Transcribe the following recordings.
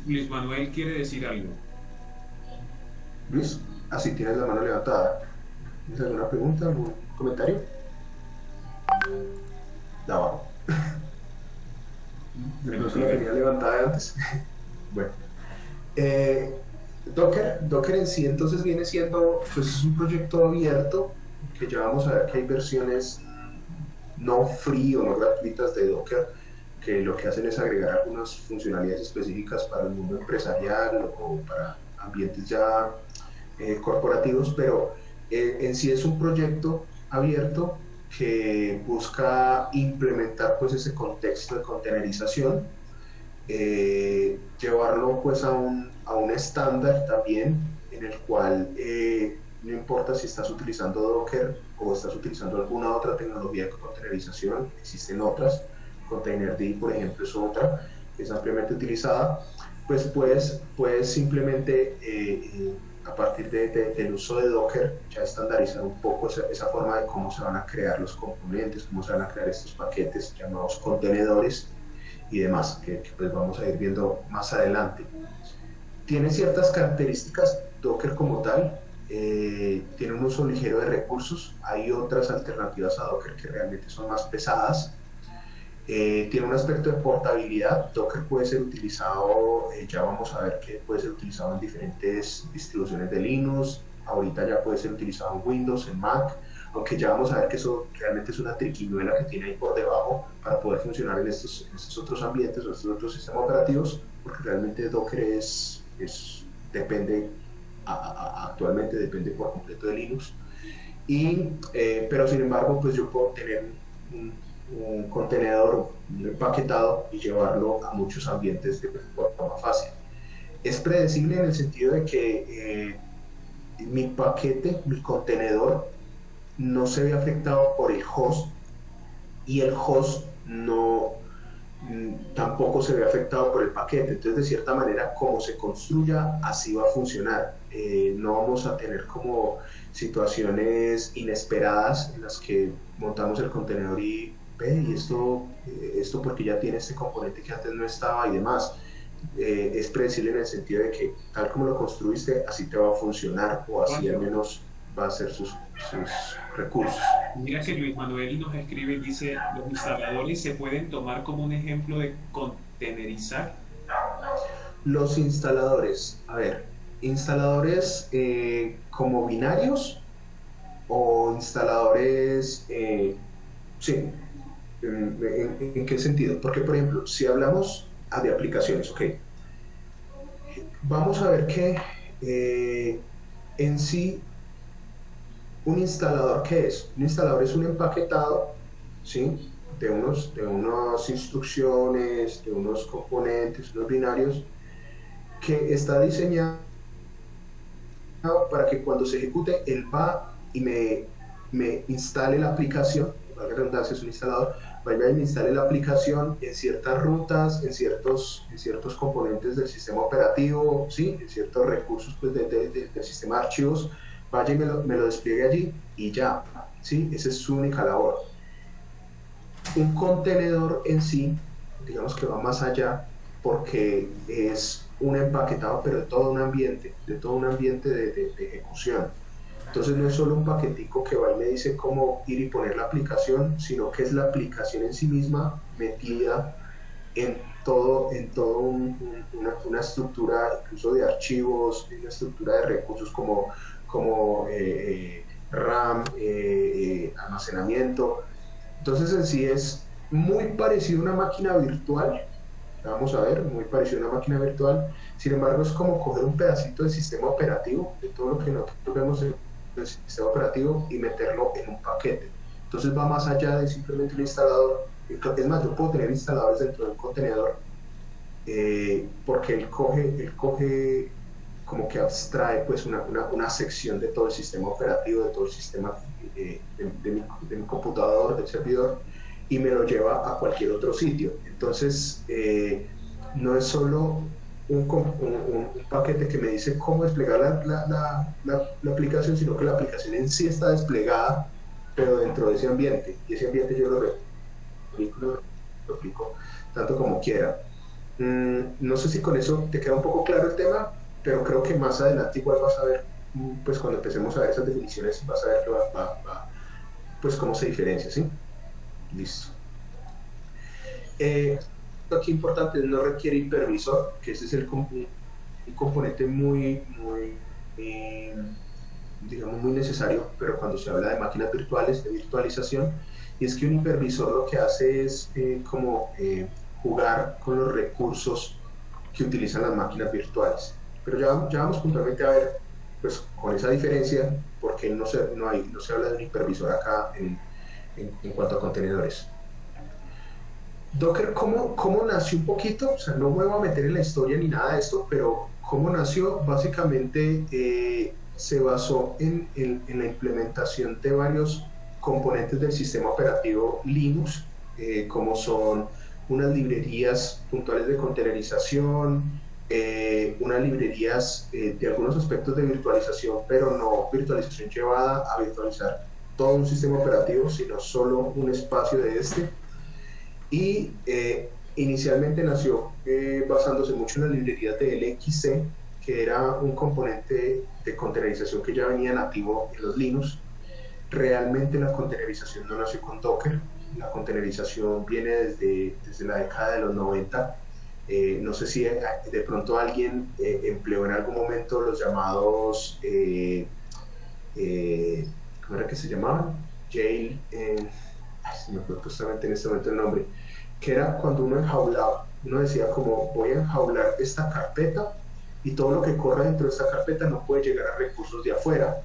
Luis Manuel quiere decir algo. Luis, así tienes la mano levantada. ¿Tienes alguna pregunta, algún comentario? De abajo. De Bueno, pronto sí, la a tenía ver. levantada de antes. Bueno, Docker en sí entonces viene siendo, pues es un proyecto abierto, que ya vamos a ver que hay versiones no free o no gratuitas de Docker, que lo que hacen es agregar algunas funcionalidades específicas para el mundo empresarial o para ambientes ya corporativos, pero en sí es un proyecto abierto que busca implementar pues ese contexto de containerización, llevarlo pues a un estándar también en el cual no importa si estás utilizando Docker o estás utilizando alguna otra tecnología de containerización, existen otras, Containerd, por ejemplo, es otra que es ampliamente utilizada, pues puedes simplemente a partir del uso de Docker ya estandarizar un poco esa forma de cómo se van a crear los componentes, cómo se van a crear estos paquetes llamados contenedores y demás, que pues vamos a ir viendo más adelante. Tiene ciertas características Docker como tal, tiene un uso ligero de recursos, hay otras alternativas a Docker que realmente son más pesadas, tiene un aspecto de portabilidad. Docker puede ser utilizado, ya vamos a ver que puede ser utilizado en diferentes distribuciones de Linux, ahorita ya puede ser utilizado en Windows, en Mac, aunque ya vamos a ver que eso realmente es una triquiñuela que tiene ahí por debajo para poder funcionar en estos otros ambientes o estos otros sistemas operativos, porque realmente Docker depende, actualmente depende por completo de Linux. Pero sin embargo, pues yo puedo tener un contenedor empaquetado y llevarlo a muchos ambientes de forma fácil. Es predecible en el sentido de que mi paquete, mi contenedor, no se ve afectado por el host y el host no tampoco se ve afectado por el paquete. Entonces, de cierta manera, como se construya, así va a funcionar. No vamos a tener como situaciones inesperadas en las que montamos el contenedor y ve, y esto porque ya tiene este componente que antes no estaba y demás. Es predecible en el sentido de que tal como lo construiste, así te va a funcionar o así al Juanjo, menos va a ser sus recursos. mira que Luis Manuel nos escribe y dice, los instaladores se pueden tomar como un ejemplo de contenerizar. Los instaladores, a ver, instaladores como binarios o instaladores, sí, ¿en qué sentido? Porque, por ejemplo, si hablamos de aplicaciones, ok, vamos a ver que en sí un instalador, ¿qué es? Un instalador es un empaquetado, ¿sí? De unas instrucciones, de unos componentes, unos binarios, que está diseñado para que cuando se ejecute, él va y me instale la aplicación, valga la redundancia, es un instalador, vaya y me instale la aplicación en ciertas rutas, en ciertos componentes del sistema operativo, ¿sí? En ciertos recursos pues, del sistema de archivos, vaya y me lo despliegue allí y ya, ¿sí? Esa es su única labor. Un contenedor en sí, digamos que va más allá porque es un empaquetado, pero de todo un ambiente de ejecución. Entonces no es solo un paquetico que va y me dice cómo ir y poner la aplicación, sino que es la aplicación en sí misma metida en todo una estructura incluso de archivos, una estructura de recursos como RAM, almacenamiento. Entonces en sí es muy parecido a una máquina virtual, vamos a ver, muy parecido a una máquina virtual, sin embargo es como coger un pedacito del sistema operativo, de todo lo que nosotros vemos en el sistema operativo y meterlo en un paquete. Entonces va más allá de simplemente un instalador, es más, yo puedo tener instaladores dentro de un contenedor porque él coge como que abstrae pues una sección de todo el sistema operativo, de todo el sistema de mi computador, del servidor, y me lo lleva a cualquier otro sitio. Entonces, no es solo un paquete que me dice cómo desplegar la aplicación, sino que la aplicación en sí está desplegada, pero dentro de ese ambiente. Y ese ambiente yo lo replico tanto como quiera. No sé si con eso te queda un poco claro el tema, pero creo que más adelante igual vas a ver, pues cuando empecemos a ver esas definiciones, vas a ver que pues cómo se diferencia, ¿sí? Listo. Aquí importante es no requiere hipervisor, que ese es un componente muy, digamos, muy necesario, pero cuando se habla de máquinas virtuales, de virtualización, y es que un hipervisor lo que hace es jugar con los recursos que utilizan las máquinas virtuales. Pero ya vamos puntualmente a ver, pues con esa diferencia, porque no se habla de un hipervisor acá en cuanto a contenedores. Docker, ¿cómo nació un poquito? O sea, no me voy a meter en la historia ni nada de esto, pero cómo nació, básicamente se basó en la implementación de varios componentes del sistema operativo Linux, como son unas librerías puntuales de containerización, unas librerías de algunos aspectos de virtualización, pero no virtualización llevada a virtualizar todo un sistema operativo, sino solo un espacio de este y inicialmente nació basándose mucho en las librerías de LXC, que era un componente de containerización que ya venía nativo en los Linux. Realmente la containerización no nació con Docker, la containerización viene desde la década de los 90. No sé si de pronto alguien empleó en algún momento los llamados, ¿cómo era que se llamaban? Jail, se me fue justamente en este momento el nombre, que era cuando uno enjaulaba, uno decía como voy a enjaular esta carpeta y todo lo que corra dentro de esta carpeta no puede llegar a recursos de afuera.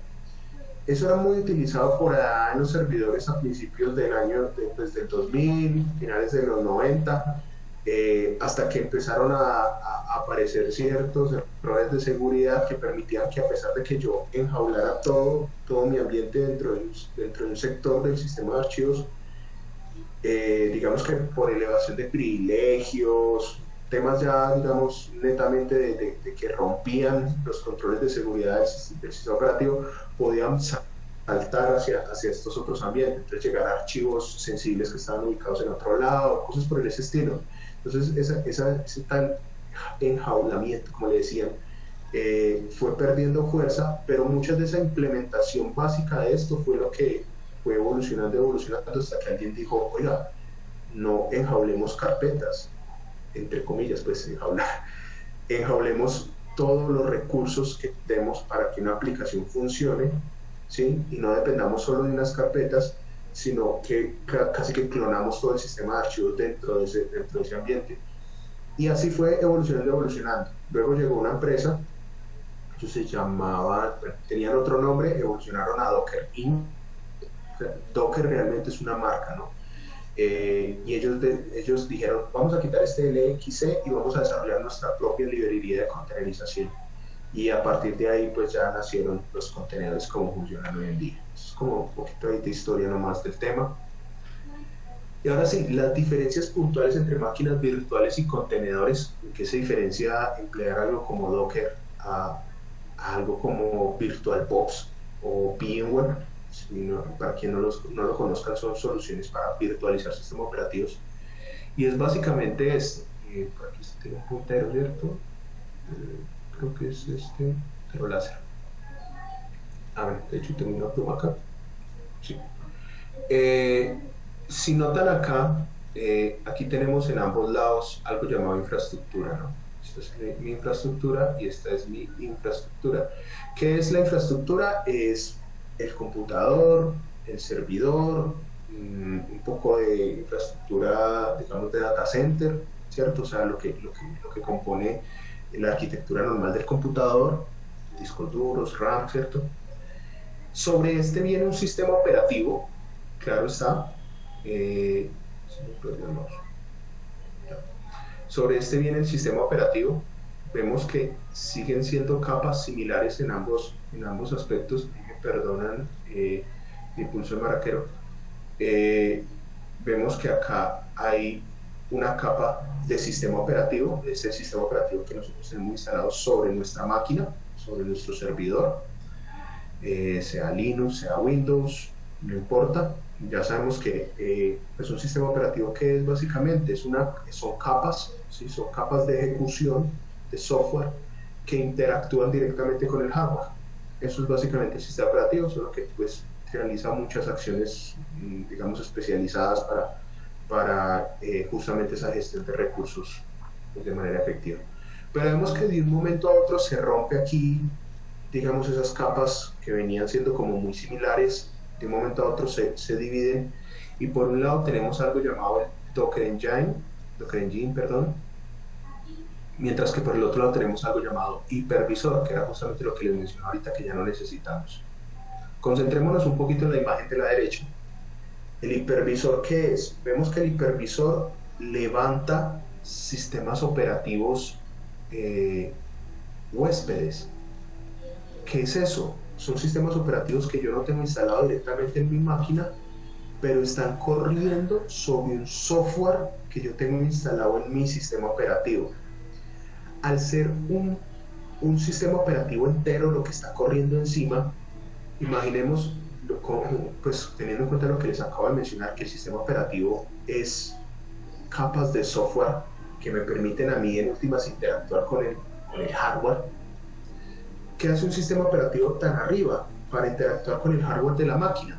Eso era muy utilizado por allá en los servidores a principios del año, pues, del 2000, finales de los 90, hasta que empezaron a aparecer ciertos errores de seguridad que permitían que a pesar de que yo enjaulara todo mi ambiente dentro de un sector del sistema de archivos, digamos que por elevación de privilegios, temas ya, digamos, netamente de que rompían los controles de seguridad del sistema operativo, podían saltar hacia estos otros ambientes, entonces llegar a archivos sensibles que estaban ubicados en otro lado, cosas por ese estilo. Entonces, ese tal enjaulamiento, como le decían, fue perdiendo fuerza, pero muchas de esa implementación básica de esto fue lo que fue evolucionando hasta que alguien dijo, oiga, no enjaulemos carpetas, entre comillas, pues enjaulemos todos los recursos que tenemos para que una aplicación funcione, ¿sí? Y no dependamos solo de unas carpetas, sino que casi que clonamos todo el sistema de archivos dentro de ese ambiente. Y así fue evolucionando. Luego llegó una empresa, ellos se llamaban, tenían otro nombre, evolucionaron a Docker Inc. Docker realmente es una marca, ¿no? Y ellos dijeron, vamos a quitar este LXC y vamos a desarrollar nuestra propia librería de containerización. Y a partir de ahí, pues ya nacieron los contenedores como funcionan hoy en día. Es como un poquito de historia nomás del tema. Y ahora sí, las diferencias puntuales entre máquinas virtuales y contenedores. ¿En qué se diferencia emplear algo como Docker a algo como VirtualBox o VMware? Si no, para quien no lo conozcan, son soluciones para virtualizar sistemas operativos. Y es básicamente esto. Por aquí tengo un puntero, ¿cierto? Creo que es este puntero láser. Ver, de hecho tengo una pluma acá. Sí. Si notan acá, aquí tenemos en ambos lados algo llamado infraestructura, ¿no? Esta es mi infraestructura y esta es mi infraestructura. ¿Qué es la infraestructura? Es el computador, el servidor, un poco de infraestructura, digamos, de data center, ¿cierto? O sea, lo que compone la arquitectura normal del computador, discos duros, RAM, ¿cierto? Sobre este viene un sistema operativo, claro está. Sobre este viene el sistema operativo. Vemos que siguen siendo capas similares en ambos aspectos. Me perdonan mi pulso de maraquero. Vemos que acá hay una capa de sistema operativo, es el sistema operativo que nosotros tenemos instalado sobre nuestra máquina, sobre nuestro servidor, sea Linux, sea Windows, no importa. Ya sabemos que pues un sistema operativo que es básicamente son capas, ¿sí? Son capas de ejecución de software que interactúan directamente con el hardware. Eso es básicamente el sistema operativo, solo que pues realiza muchas acciones, digamos, especializadas para justamente esa gestión de recursos pues, de manera efectiva. Pero vemos que de un momento a otro se rompe aquí, digamos, esas capas que venían siendo como muy similares, de un momento a otro se dividen, y por un lado tenemos algo llamado el Docker Engine, perdón, mientras que por el otro lado tenemos algo llamado hipervisor, que era justamente lo que les mencioné ahorita que ya no necesitamos. Concentrémonos un poquito en la imagen de la derecha. ¿El hipervisor qué es? Vemos que el hipervisor levanta sistemas operativos huéspedes. ¿Qué es eso? Son sistemas operativos que yo no tengo instalado directamente en mi máquina, pero están corriendo sobre un software que yo tengo instalado en mi sistema operativo. Al ser un sistema operativo entero lo que está corriendo encima, imaginemos, pues teniendo en cuenta lo que les acabo de mencionar, que el sistema operativo es capas de software que me permiten a mí en últimas interactuar con el hardware. ¿Qué hace un sistema operativo tan arriba para interactuar con el hardware de la máquina?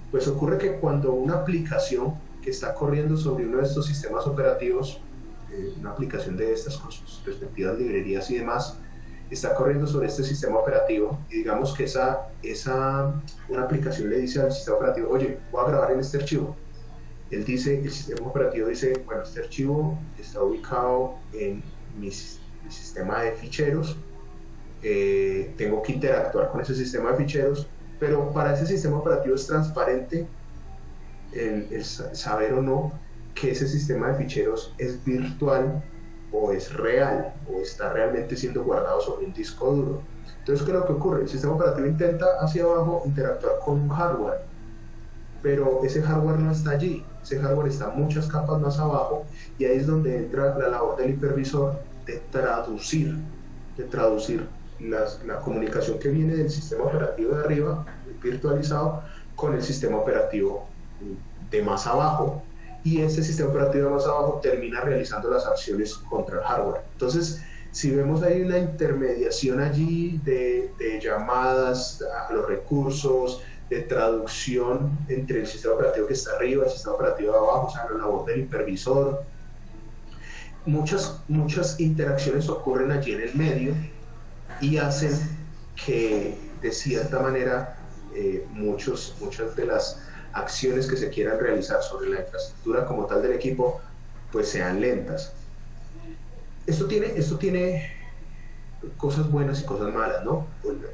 Pues ocurre que cuando una aplicación que está corriendo sobre uno de estos sistemas operativos, una aplicación de estas con sus respectivas librerías y demás, está corriendo sobre este sistema operativo, y digamos que una aplicación le dice al sistema operativo, oye, voy a grabar en este archivo. El sistema operativo dice, bueno, este archivo está ubicado en mi sistema de ficheros, tengo que interactuar con ese sistema de ficheros, pero para ese sistema operativo es transparente el saber o no que ese sistema de ficheros es virtual o es real o está realmente siendo guardado sobre un disco duro. Entonces, ¿qué es lo que ocurre? El sistema operativo intenta hacia abajo interactuar con un hardware, pero ese hardware no está allí, ese hardware está muchas capas más abajo, y ahí es donde entra la labor del hipervisor de traducir la comunicación que viene del sistema operativo de arriba, virtualizado, con el sistema operativo de más abajo, y ese sistema operativo de más abajo termina realizando las acciones contra el hardware. Entonces, si vemos ahí una intermediación allí de llamadas a los recursos, de traducción entre el sistema operativo que está arriba y el sistema operativo de abajo, o sea, la labor del hipervisor. Muchas interacciones ocurren allí en el medio y hacen que, de cierta manera, muchas de las acciones que se quieran realizar sobre la infraestructura como tal del equipo, pues sean lentas. Esto tiene cosas buenas y cosas malas, ¿no?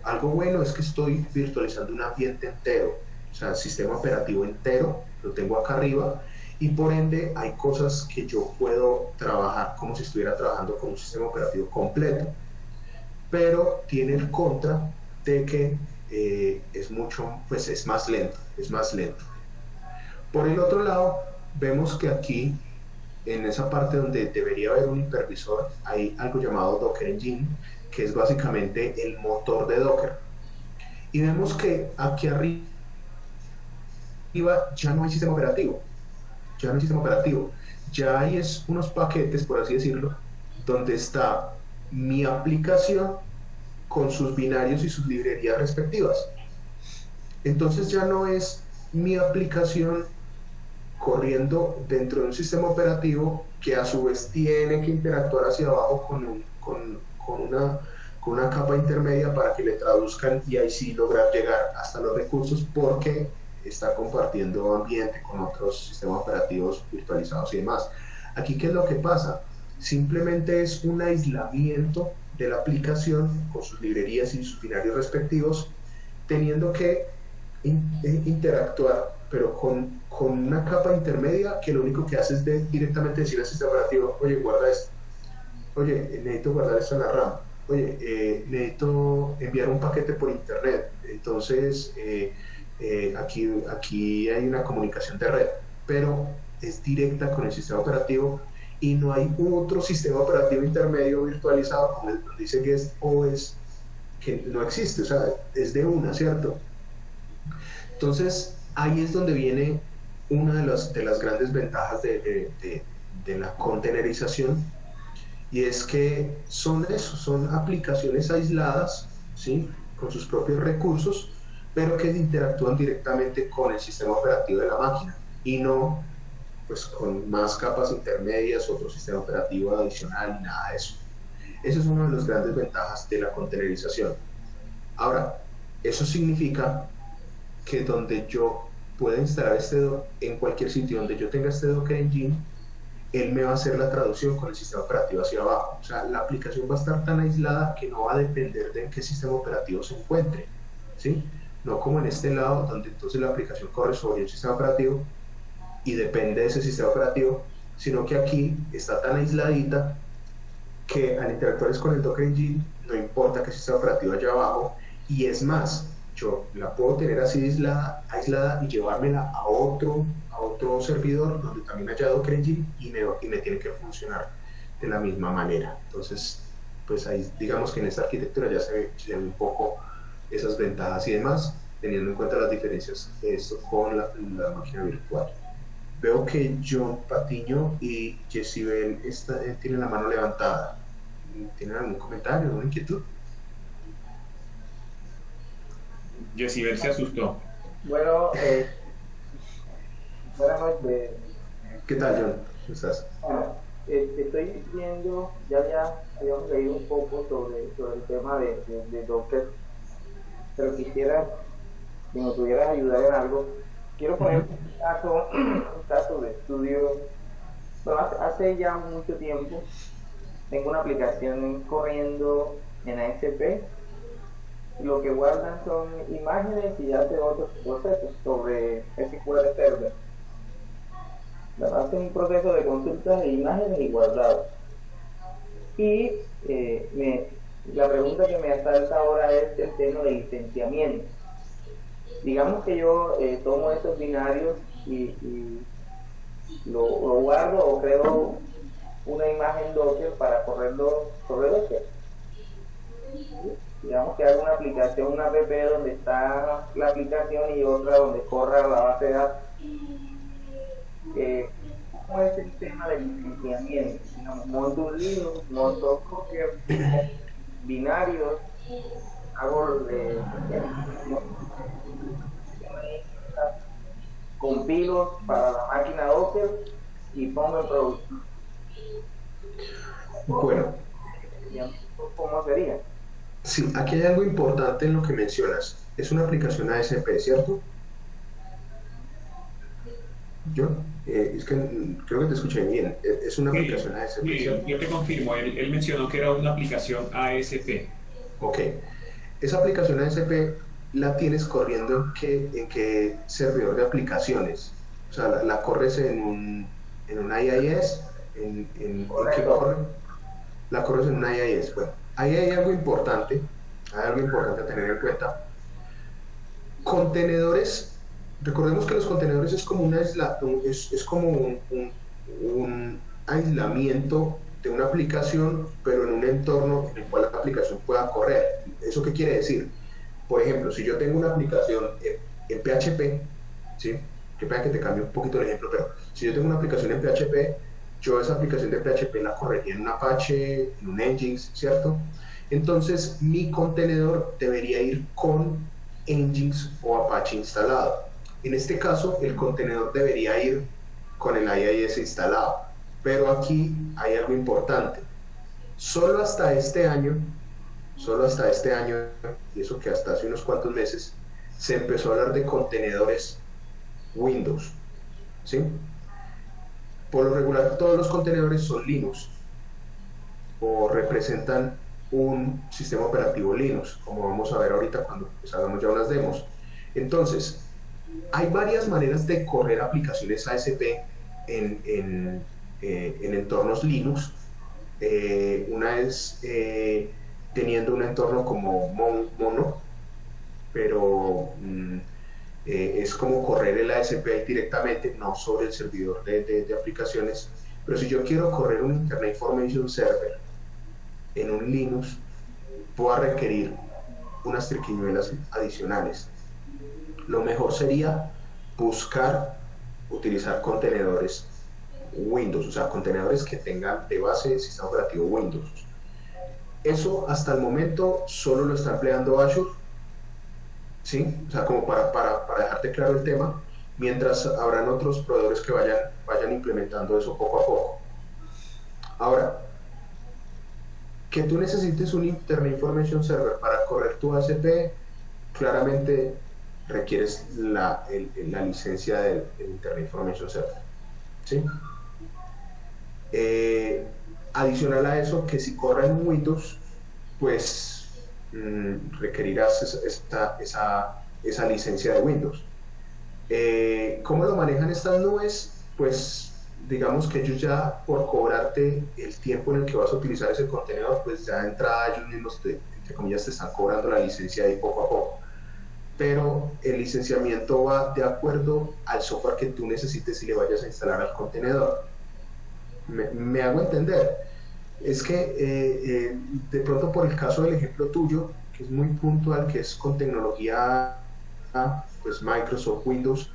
Algo bueno es que estoy virtualizando un ambiente entero, o sea, el sistema operativo entero, lo tengo acá arriba, y por ende hay cosas que yo puedo trabajar como si estuviera trabajando con un sistema operativo completo, pero tiene el contra de que es más lento. Por el otro lado, vemos que aquí, en esa parte donde debería haber un hipervisor, hay algo llamado Docker Engine, que es básicamente el motor de Docker. Y vemos que aquí arriba ya no hay sistema operativo, ya hay unos paquetes, por así decirlo, donde está mi aplicación con sus binarios y sus librerías respectivas. Entonces ya no es mi aplicación corriendo dentro de un sistema operativo que a su vez tiene que interactuar hacia abajo con una capa intermedia para que le traduzcan y ahí sí lograr llegar hasta los recursos, porque está compartiendo ambiente con otros sistemas operativos virtualizados y demás. Aquí, ¿qué es lo que pasa? Simplemente es un aislamiento de la aplicación con sus librerías y sus binarios respectivos, teniendo que interactuar, pero con una capa intermedia que lo único que hace es directamente decir al sistema operativo, oye, guarda esto, oye, necesito guardar esto en la RAM, oye, necesito enviar un paquete por internet, entonces aquí hay una comunicación de red, pero es directa con el sistema operativo y no hay otro sistema operativo intermedio virtualizado, como dice Guest OS, que no existe, o sea, es de una, ¿cierto? Entonces, ahí es donde viene una de las grandes ventajas de la containerización, y es que son eso, son aplicaciones aisladas, ¿sí? Con sus propios recursos, pero que interactúan directamente con el sistema operativo de la máquina y no pues con más capas intermedias, otro sistema operativo adicional, nada de eso. Esa es una de las grandes ventajas de la containerización. Ahora, eso significa que donde yo pueda instalar en cualquier sitio donde yo tenga este Docker Engine, él me va a hacer la traducción con el sistema operativo hacia abajo. O sea, la aplicación va a estar tan aislada que no va a depender de en qué sistema operativo se encuentre, ¿sí? No como en este lado, donde entonces la aplicación corre sobre un sistema operativo y depende de ese sistema operativo, sino que aquí está tan aisladita que al interactuar con el Docker Engine no importa qué sistema operativo haya abajo, y es más, yo la puedo tener así aislada y llevármela a otro servidor donde también haya Docker Engine y me tiene que funcionar de la misma manera. Entonces, pues ahí digamos que en esta arquitectura ya se ven un poco esas ventajas y demás, teniendo en cuenta las diferencias de esto con la máquina virtual. Veo que John Patiño y Jessibel tienen la mano levantada. ¿Tienen algún comentario, alguna inquietud? Jessibel se asustó. Bueno, buenas noches. ¿Qué tal, John? ¿Cómo estás? Estoy viendo, ya habíamos leído un poco sobre el tema de Docker, pero quisiera que me pudieras ayudar en algo. Quiero poner un caso de estudio. Bueno, hace ya mucho tiempo tengo una aplicación corriendo en ASP. Lo que guardan son imágenes y hace otros procesos sobre SQL Server. Hace un proceso de consultas de imágenes y guardado. Y la pregunta que me asalta ahora es el tema de licenciamiento. Digamos que yo tomo esos binarios y lo guardo o creo una imagen Docker para correrlo sobre Docker. Digamos que hago una aplicación, una app donde está la aplicación y otra donde corra la base de datos. ¿Cómo es el tema del licenciamiento? Monto un Linux, monto Docker, binarios, hago compilo para la máquina Docker y pongo en producción. Bueno, ¿Cómo sería? sí, aquí hay algo importante en lo que mencionas. Es una aplicación ASP, ¿cierto? Yo, es que creo que te escuché bien. Es una aplicación ASP, Sí, ¿cierto? yo te confirmo, él mencionó que era una aplicación ASP. Ok. Esa aplicación ASP la tienes corriendo en qué servidor de aplicaciones. O sea, la corres en un IIS, ¿en qué corre? La corres en un IIS. Bueno, ahí hay algo importante a tener en cuenta. Contenedores, recordemos que los contenedores es como es como un aislamiento de una aplicación, pero en un entorno en el cual la aplicación pueda correr. ¿Eso qué quiere decir? Por ejemplo, si yo tengo una aplicación en PHP, ¿sí? Que pena que te cambie un poquito el ejemplo, pero si yo tengo una aplicación en PHP, yo esa aplicación de PHP la correría en un Apache, en un Nginx, ¿cierto? Entonces mi contenedor debería ir con Nginx o Apache instalado. En este caso, el contenedor debería ir con el IIS instalado. Pero aquí hay algo importante. Solo hasta este año, y eso que hasta hace unos cuantos meses, se empezó a hablar de contenedores Windows, ¿sí? Por lo regular, todos los contenedores son Linux o representan un sistema operativo Linux, como vamos a ver ahorita cuando pues, hagamos ya unas demos. Entonces, hay varias maneras de correr aplicaciones ASP en entornos Linux. Una es teniendo un entorno como Mono, pero es como correr el ASP directamente, no sobre el servidor de aplicaciones. Pero si yo quiero correr un Internet Information Server en un Linux, puedo requerir unas triquiñuelas adicionales. Lo mejor sería buscar utilizar contenedores Windows, o sea, contenedores que tengan de base sistema operativo Windows. Eso hasta el momento solo lo está empleando Azure, ¿sí? O sea, como para dejarte claro el tema, mientras habrán otros proveedores que vayan implementando eso poco a poco. Ahora, que tú necesites un Internet Information Server para correr tu ACP, claramente requieres la licencia del Internet Information Server, ¿sí? Adicional a eso, que si corre en Windows, pues requerirás esa licencia de Windows. ¿Cómo lo manejan estas nubes? Pues digamos que ellos ya, por cobrarte el tiempo en el que vas a utilizar ese contenedor, pues ya de entrada ellos mismos entre comillas te están cobrando la licencia ahí poco a poco, pero el licenciamiento va de acuerdo al software que tú necesites y le vayas a instalar al contenedor. Me hago entender. Es que de pronto, por el caso del ejemplo tuyo, que es muy puntual, que es con tecnología pues Microsoft Windows,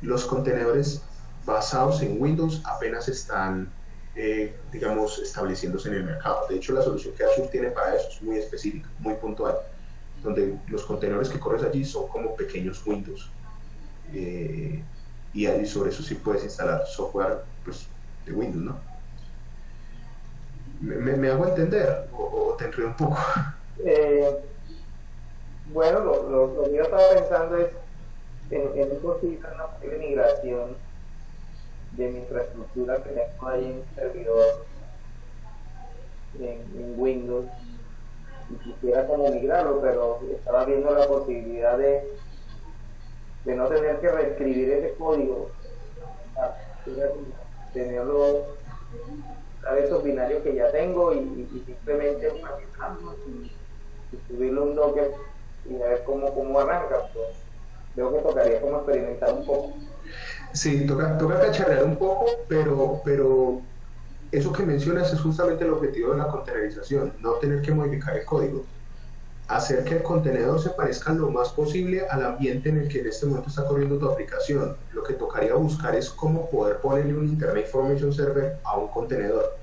los contenedores basados en Windows apenas están digamos estableciéndose en el mercado. De hecho, la solución que Azure tiene para eso es muy específica, muy puntual, donde los contenedores que corres allí son como pequeños Windows, y sobre eso sí puedes instalar software pues de Windows, ¿no? ¿Me hago entender o te enredo un poco? Bueno, lo que yo estaba pensando es en una posible migración de mi infraestructura que tengo ahí en el servidor en Windows, y quisiera como migrarlo, pero estaba viendo la posibilidad de no tener que reescribir ese código, tenerlo a esos binarios que ya tengo y simplemente manejarlos y subirlo a un Docker y a ver cómo arranca. Pues creo que tocaría como experimentar un poco. Sí, toca cacharrear un poco, pero eso que mencionas es justamente el objetivo de la containerización, no tener que modificar el código, hacer que el contenedor se parezca lo más posible al ambiente en el que en este momento está corriendo tu aplicación. Lo que tocaría buscar es cómo poder ponerle un Internet Information Server a un contenedor.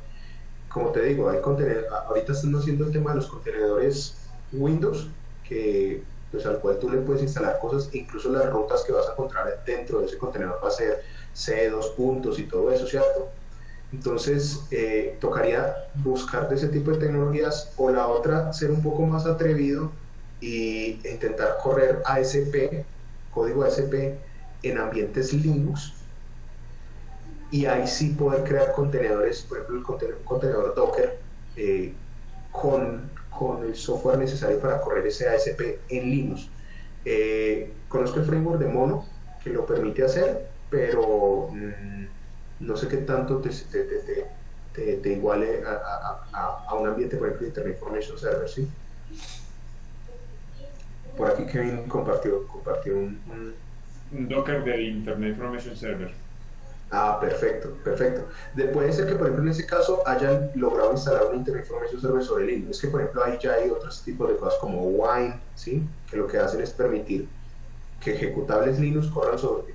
Como te digo, ahorita están haciendo el tema de los contenedores Windows, que pues al cual tú le puedes instalar cosas, incluso las rutas que vas a encontrar dentro de ese contenedor va a ser C2 puntos y todo eso, ¿cierto? Entonces tocaría buscar de ese tipo de tecnologías, o la otra, ser un poco más atrevido e intentar correr ASP, código ASP en ambientes Linux, y ahí sí poder crear contenedores, por ejemplo un contenedor Docker con el software necesario para correr ese ASP en Linux. Conozco el framework de Mono que lo permite hacer, pero no sé qué tanto te iguale a un ambiente, por ejemplo, de Internet Information Server, ¿sí? Por aquí Kevin compartió un Docker de Internet Information Server. Ah, perfecto. Puede ser que, por ejemplo, en ese caso hayan logrado instalar un Internet Information Server sobre Linux. Es que, por ejemplo, ahí ya hay otros tipos de cosas como Wine, ¿sí? Que lo que hacen es permitir que ejecutables Windows corran sobre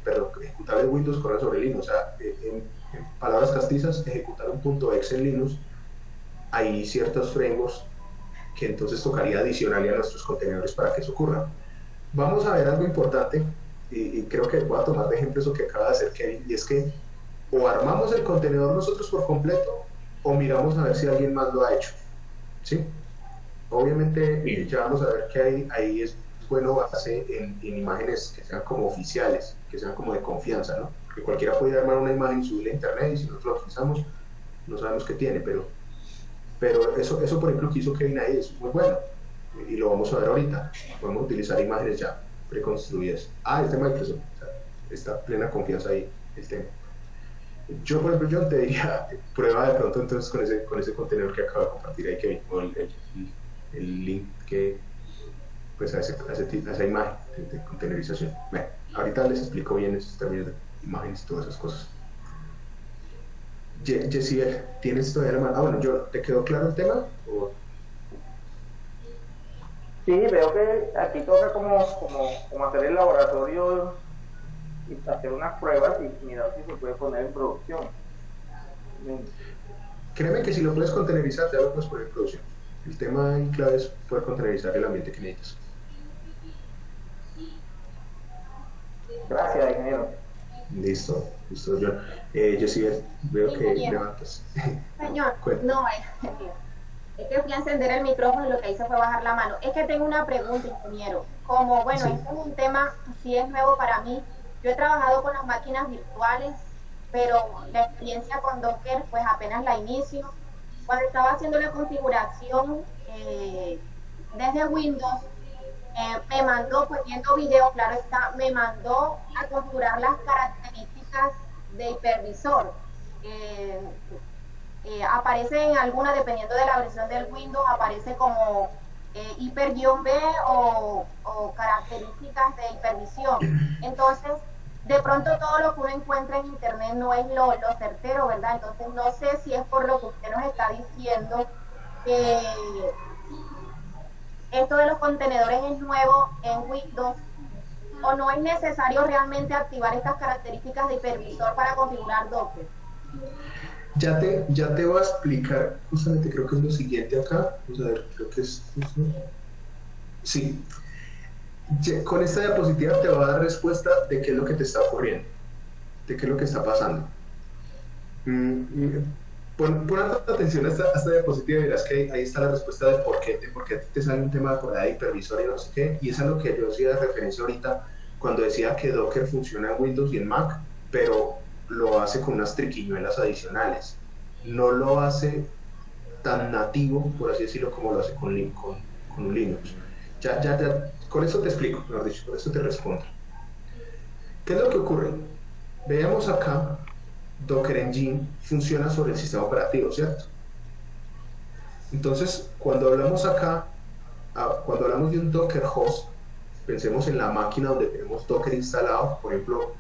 Linux. O sea, en palabras castizas, ejecutar un .exe en Linux. Hay ciertos frameworks que entonces tocaría adicionarle a nuestros contenedores para que eso ocurra. Vamos a ver algo importante, y creo que voy a tomar de ejemplo eso que acaba de hacer Kevin, y es que o armamos el contenedor nosotros por completo, o miramos a ver si alguien más lo ha hecho, ¿sí? Obviamente ya vamos a ver que ahí es bueno basarse en imágenes que sean como oficiales, que sean como de confianza, ¿no? Porque cualquiera puede armar una imagen y subirla a internet, y si nosotros la utilizamos no sabemos qué tiene, pero eso por ejemplo que hizo Kevin ahí es muy bueno, y lo vamos a ver ahorita. Podemos utilizar imágenes ya preconstruidas. Es de Microsoft, o sea, está plena confianza ahí el tema. Yo, por ejemplo, te diría, prueba de pronto entonces con ese contenedor que acabo de compartir ahí, Kevin, o el link que, pues a esa imagen de containerización. Bueno, ahorita les explico bien esos términos de imágenes y todas esas cosas. Jessiel, ¿tienes todavía la mano? Bueno, ¿te quedó claro el tema? Sí, veo que aquí toca como hacer el laboratorio y hacer unas pruebas y mirar si se puede poner en producción. Créeme que si lo puedes containerizar, ya lo puedes poner en producción. El tema en clave es poder containerizar el ambiente que necesitas. Gracias, ingeniero. Listo, John. Yo sí veo que levantas. Señor, no, es que fui a encender el micrófono y lo que hice fue bajar la mano. Es que tengo una pregunta, ingeniero. Como, bueno, Sí. este es un tema, sí es nuevo para mí. Yo he trabajado con las máquinas virtuales, pero la experiencia con Docker, pues apenas la inicio. Cuando estaba haciendo la configuración desde Windows, me mandó, pues viendo video, claro está, me mandó a configurar las características de hipervisor. Aparece en alguna, dependiendo de la versión del Windows, aparece como hiper-B o características de hipervisión. Entonces, de pronto todo lo que uno encuentra en internet no es lo certero, ¿verdad? Entonces, no sé si es por lo que usted nos está diciendo que esto de los contenedores es nuevo en Windows, o no es necesario realmente activar estas características de hipervisor para configurar Docker. Ya te voy a explicar, justamente creo que es lo siguiente acá. Vamos a ver, creo que es justo. Sí. Con esta diapositiva te va a dar respuesta de qué es lo que te está ocurriendo, de qué es lo que está pasando. Pon atención a esta diapositiva y verás que ahí está la respuesta de por qué te sale un tema de hipervisor y no sé qué, y eso es lo que yo hacía de referencia ahorita cuando decía que Docker funciona en Windows y en Mac, pero lo hace con unas triquiñuelas adicionales, no lo hace tan nativo, por así decirlo, como lo hace con un Linux. Con eso te explico, mejor dicho, con eso te respondo. ¿Qué es lo que ocurre? Veamos acá, Docker Engine funciona sobre el sistema operativo, ¿cierto? Entonces, cuando hablamos acá, cuando hablamos de un Docker host, pensemos en la máquina donde tenemos Docker instalado. Por ejemplo,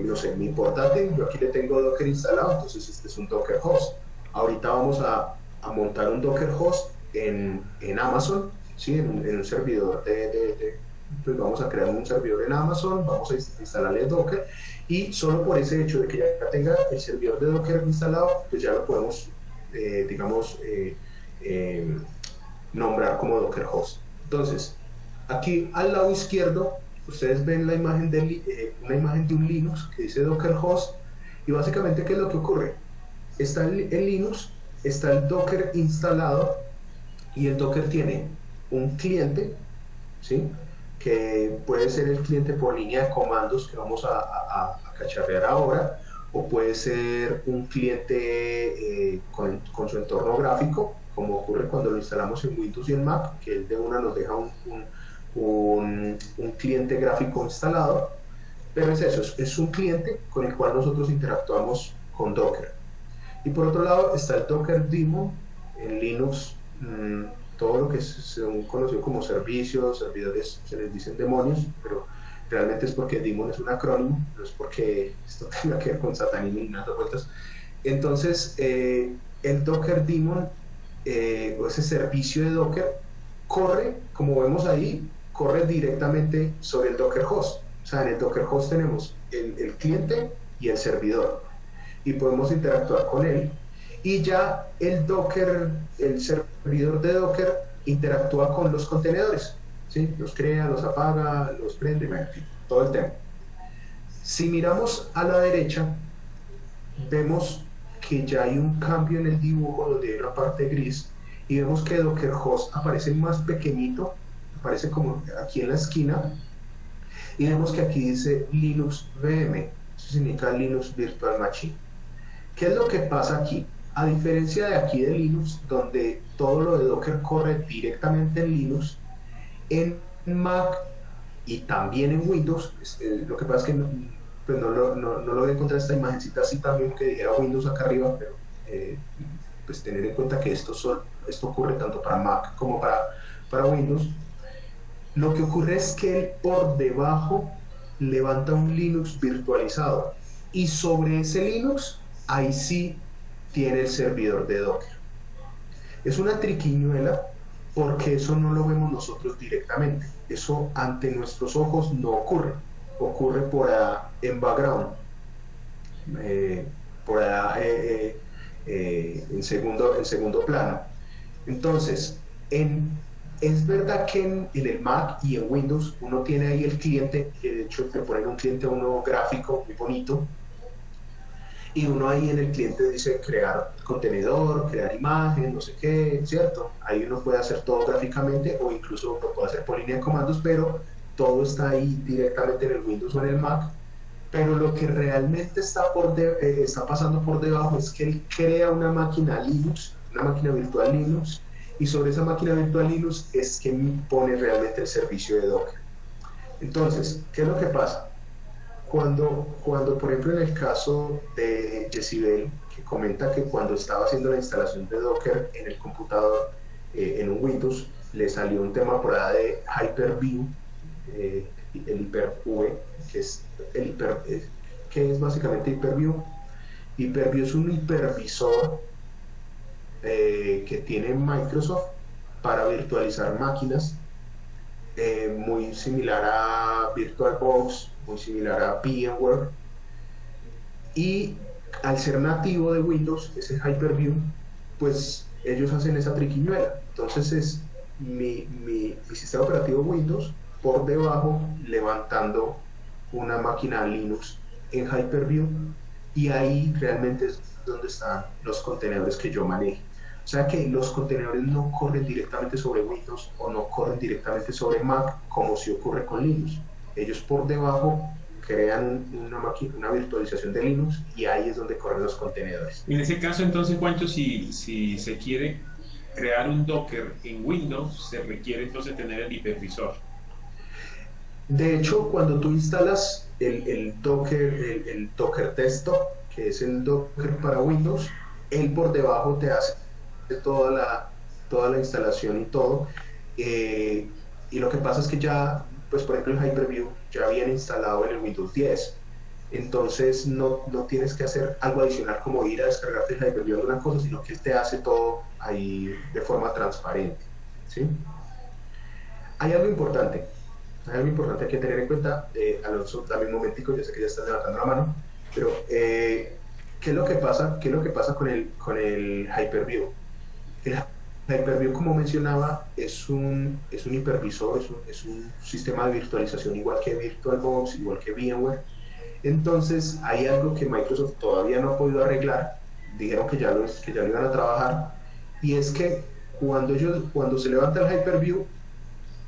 no sé, mi portátil, yo aquí le tengo Docker instalado, entonces este es un Docker host. Ahorita vamos a montar un Docker host en Amazon, ¿sí? en un servidor pues vamos a crear un servidor en Amazon, vamos a instalarle Docker, y solo por ese hecho de que ya tenga el servidor de Docker instalado, pues ya lo podemos, nombrar como Docker host. Entonces, aquí al lado izquierdo, ustedes ven la imagen una imagen de un Linux que dice Docker host, y básicamente, ¿qué es lo que ocurre? Está el Linux, está el Docker instalado, y el Docker tiene un cliente, ¿sí? Que puede ser el cliente por línea de comandos que vamos a cacharrear ahora, o puede ser un cliente con su entorno gráfico, como ocurre cuando lo instalamos en Windows y en Mac, que él de una nos deja un cliente gráfico instalado. Pero es eso, es un cliente con el cual nosotros interactuamos con Docker. Y por otro lado está el Docker Daemon en Linux. Todo lo que se conoció como servicios, servidores, se les dicen demonios, pero realmente es porque Daemon es un acrónimo, no es porque esto tenga que ver con satanismo y nada de vueltas. Entonces, el Docker Daemon, o ese servicio de Docker, corre, como vemos ahí, corre directamente sobre el Docker host. O sea, en el Docker host tenemos el cliente y el servidor, y podemos interactuar con él. Y ya el servidor de Docker interactúa con los contenedores, ¿sí? Los crea, los apaga, los prende, en fin, todo el tema. Si miramos a la derecha, vemos que ya hay un cambio en el dibujo donde hay una parte gris, y vemos que Docker host aparece más pequeñito, aparece como aquí en la esquina, y vemos que aquí dice Linux VM, eso significa Linux Virtual Machine. ¿Qué es lo que pasa aquí? A diferencia de aquí de Linux, donde todo lo de Docker corre directamente en Linux, en Mac y también en Windows, lo que pasa es que pues no lo voy a encontrar esta imagencita así también que dijera Windows acá arriba, pero pues tener en cuenta que esto ocurre tanto para Mac como para Windows. Lo que ocurre es que él por debajo levanta un Linux virtualizado, y sobre ese Linux ahí sí tiene el servidor de Docker. Es una triquiñuela porque eso no lo vemos nosotros directamente, eso ante nuestros ojos no ocurre. ocurre en background, por allá, en segundo plano. Entonces, es verdad que en el Mac y en Windows uno tiene ahí el cliente, que de hecho te ponen un cliente a uno gráfico muy bonito, y uno ahí en el cliente dice crear contenedor, crear imagen, no sé qué, ¿cierto? Ahí uno puede hacer todo gráficamente o incluso lo puede hacer por línea de comandos, pero todo está ahí directamente en el Windows o en el Mac. Pero lo que realmente está pasando por debajo es que él crea una máquina Linux, una máquina virtual Linux, y sobre esa máquina virtual Linux es que pone realmente el servicio de Docker. Entonces, ¿qué es lo que pasa? Cuando, por ejemplo, en el caso de Jezibel, que comenta que cuando estaba haciendo la instalación de Docker en el computador, en un Windows, le salió un tema por allá de Hyper-V, el Hyper-V, que es básicamente Hyper-V. Hyper-V es un hipervisor que tiene Microsoft para virtualizar máquinas, muy similar a VirtualBox, muy similar a VMware, y al ser nativo de Windows, ese Hyper-V, pues ellos hacen esa triquiñuela. Entonces es mi sistema operativo Windows por debajo levantando una máquina Linux en Hyper-V, y ahí realmente es donde están los contenedores que yo manejo. O sea que los contenedores no corren directamente sobre Windows o no corren directamente sobre Mac como si ocurre con Linux. Ellos por debajo crean una virtualización de Linux y ahí es donde corren los contenedores. En ese caso, entonces, Juancho, si se quiere crear un Docker en Windows, se requiere entonces tener el hipervisor. De hecho, cuando tú instalas el Docker Desktop, que es el Docker para Windows, él por debajo te hace toda la instalación y todo. Y lo que pasa es que ya, pues por ejemplo, el Hyper-V ya viene instalado en el Windows 10. Entonces no tienes que hacer algo adicional como ir a descargarte el Hyper-V o alguna cosa, sino que él te hace todo ahí de forma transparente, ¿sí? Hay algo importante que tener en cuenta. Alonso, dame un momentico, yo sé que ya estás levantando la mano, pero ¿qué es lo que pasa con el Hyper-V? El Hyper-V, como mencionaba, es un hipervisor, es un sistema de virtualización igual que VirtualBox, igual que VMware. Entonces hay algo que Microsoft todavía no ha podido arreglar, dijeron que ya lo iban a trabajar, y es que cuando se levanta el Hyper-V,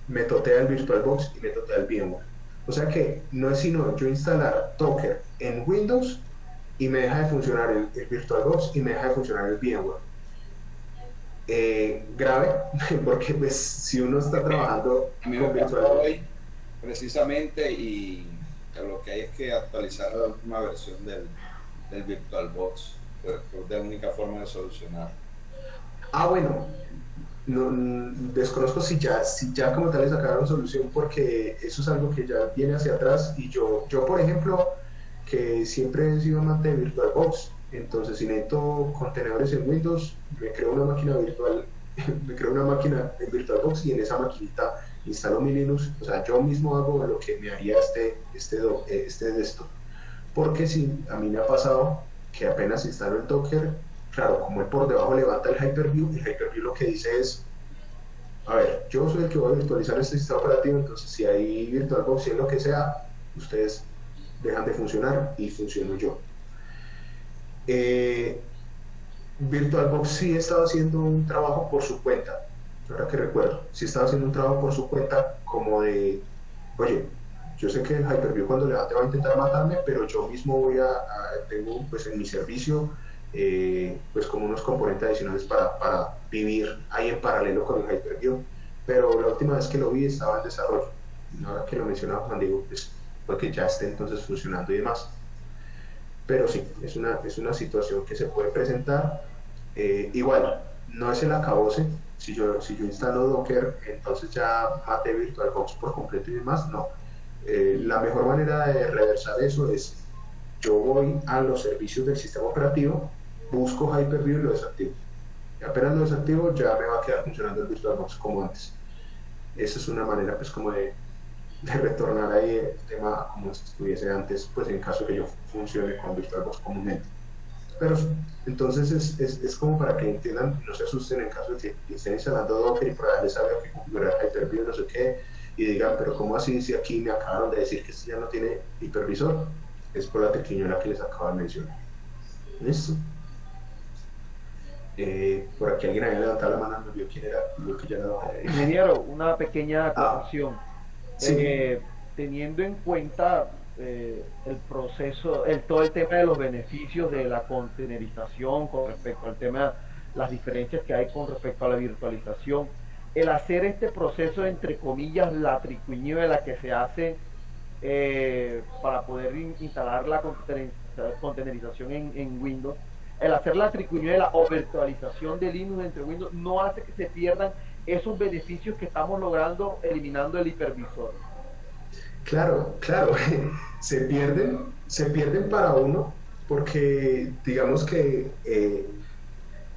me totea el VirtualBox y me totea el VMware. O sea que no es sino yo instalar Docker en Windows y me deja de funcionar el VirtualBox y me deja de funcionar el VMware. Grave, porque pues si uno está trabajando con VirtualBox hoy precisamente, y lo que hay es que actualizar la última versión del VirtualBox, pues de la única forma de solucionar. Bueno, no, desconozco si ya como tal le sacaron solución, porque eso es algo que ya viene hacia atrás, y yo por ejemplo, que siempre he sido amante de VirtualBox, entonces si necesito contenedores en Windows, me creo una máquina virtual, me creo una máquina en VirtualBox y en esa maquinita instalo mi Linux. O sea, yo mismo hago lo que me haría este desktop, porque sí, a mí me ha pasado que apenas instalo el Docker, claro, como él por debajo levanta el Hyper-V lo que dice es, a ver, yo soy el que voy a virtualizar este sistema operativo, entonces si hay VirtualBox, si es lo que sea, ustedes dejan de funcionar y funciono yo. VirtualBox sí estaba haciendo un trabajo por su cuenta, ahora que recuerdo, sí estaba haciendo un trabajo por su cuenta, como de, oye, yo sé que el Hyper-V cuando levante va a intentar matarme, pero yo mismo tengo pues en mi servicio pues como unos componentes adicionales para vivir ahí en paralelo con el Hyper-V. Pero la última vez que lo vi estaba en desarrollo, ahora que lo mencionaba Juan Diego, pues porque ya esté entonces funcionando y demás. Pero sí, es una situación que se puede presentar. Igual, no es el acabose. Si yo instalo Docker, entonces ya mate VirtualBox por completo y demás, no. La mejor manera de reversar eso es, yo voy a los servicios del sistema operativo, busco Hyper-V y lo desactivo. Y apenas lo desactivo, ya me va a quedar funcionando el VirtualBox como antes. Esa es una manera pues como de de retornar ahí el tema como si estuviese antes, pues en caso que yo funcione con VirtualBox comúnmente. Pero entonces es como para que entiendan, no se asusten en caso de que estén instalando Docker y por ahí les salga que configurar Hyper-V, no sé qué, y digan, pero ¿cómo así si aquí me acabaron de decir que esto ya no tiene hipervisor? Es por la triquiñuela que les acabo de mencionar. ¿Listo? Por aquí alguien había levantado la mano, no vio quién era, vio que ya era. Ingeniero, una pequeña aclaración. Sí. Teniendo en cuenta el proceso, todo el tema de los beneficios de la containerización con respecto al tema, las diferencias que hay con respecto a la virtualización, el hacer este proceso, entre comillas, la triquiñuela que se hace para poder instalar la containerización en Windows, el hacer la triquiñuela o virtualización de Linux entre Windows no hace que se pierdan esos beneficios que estamos logrando eliminando el hipervisor. Claro, claro, se pierden para uno porque digamos que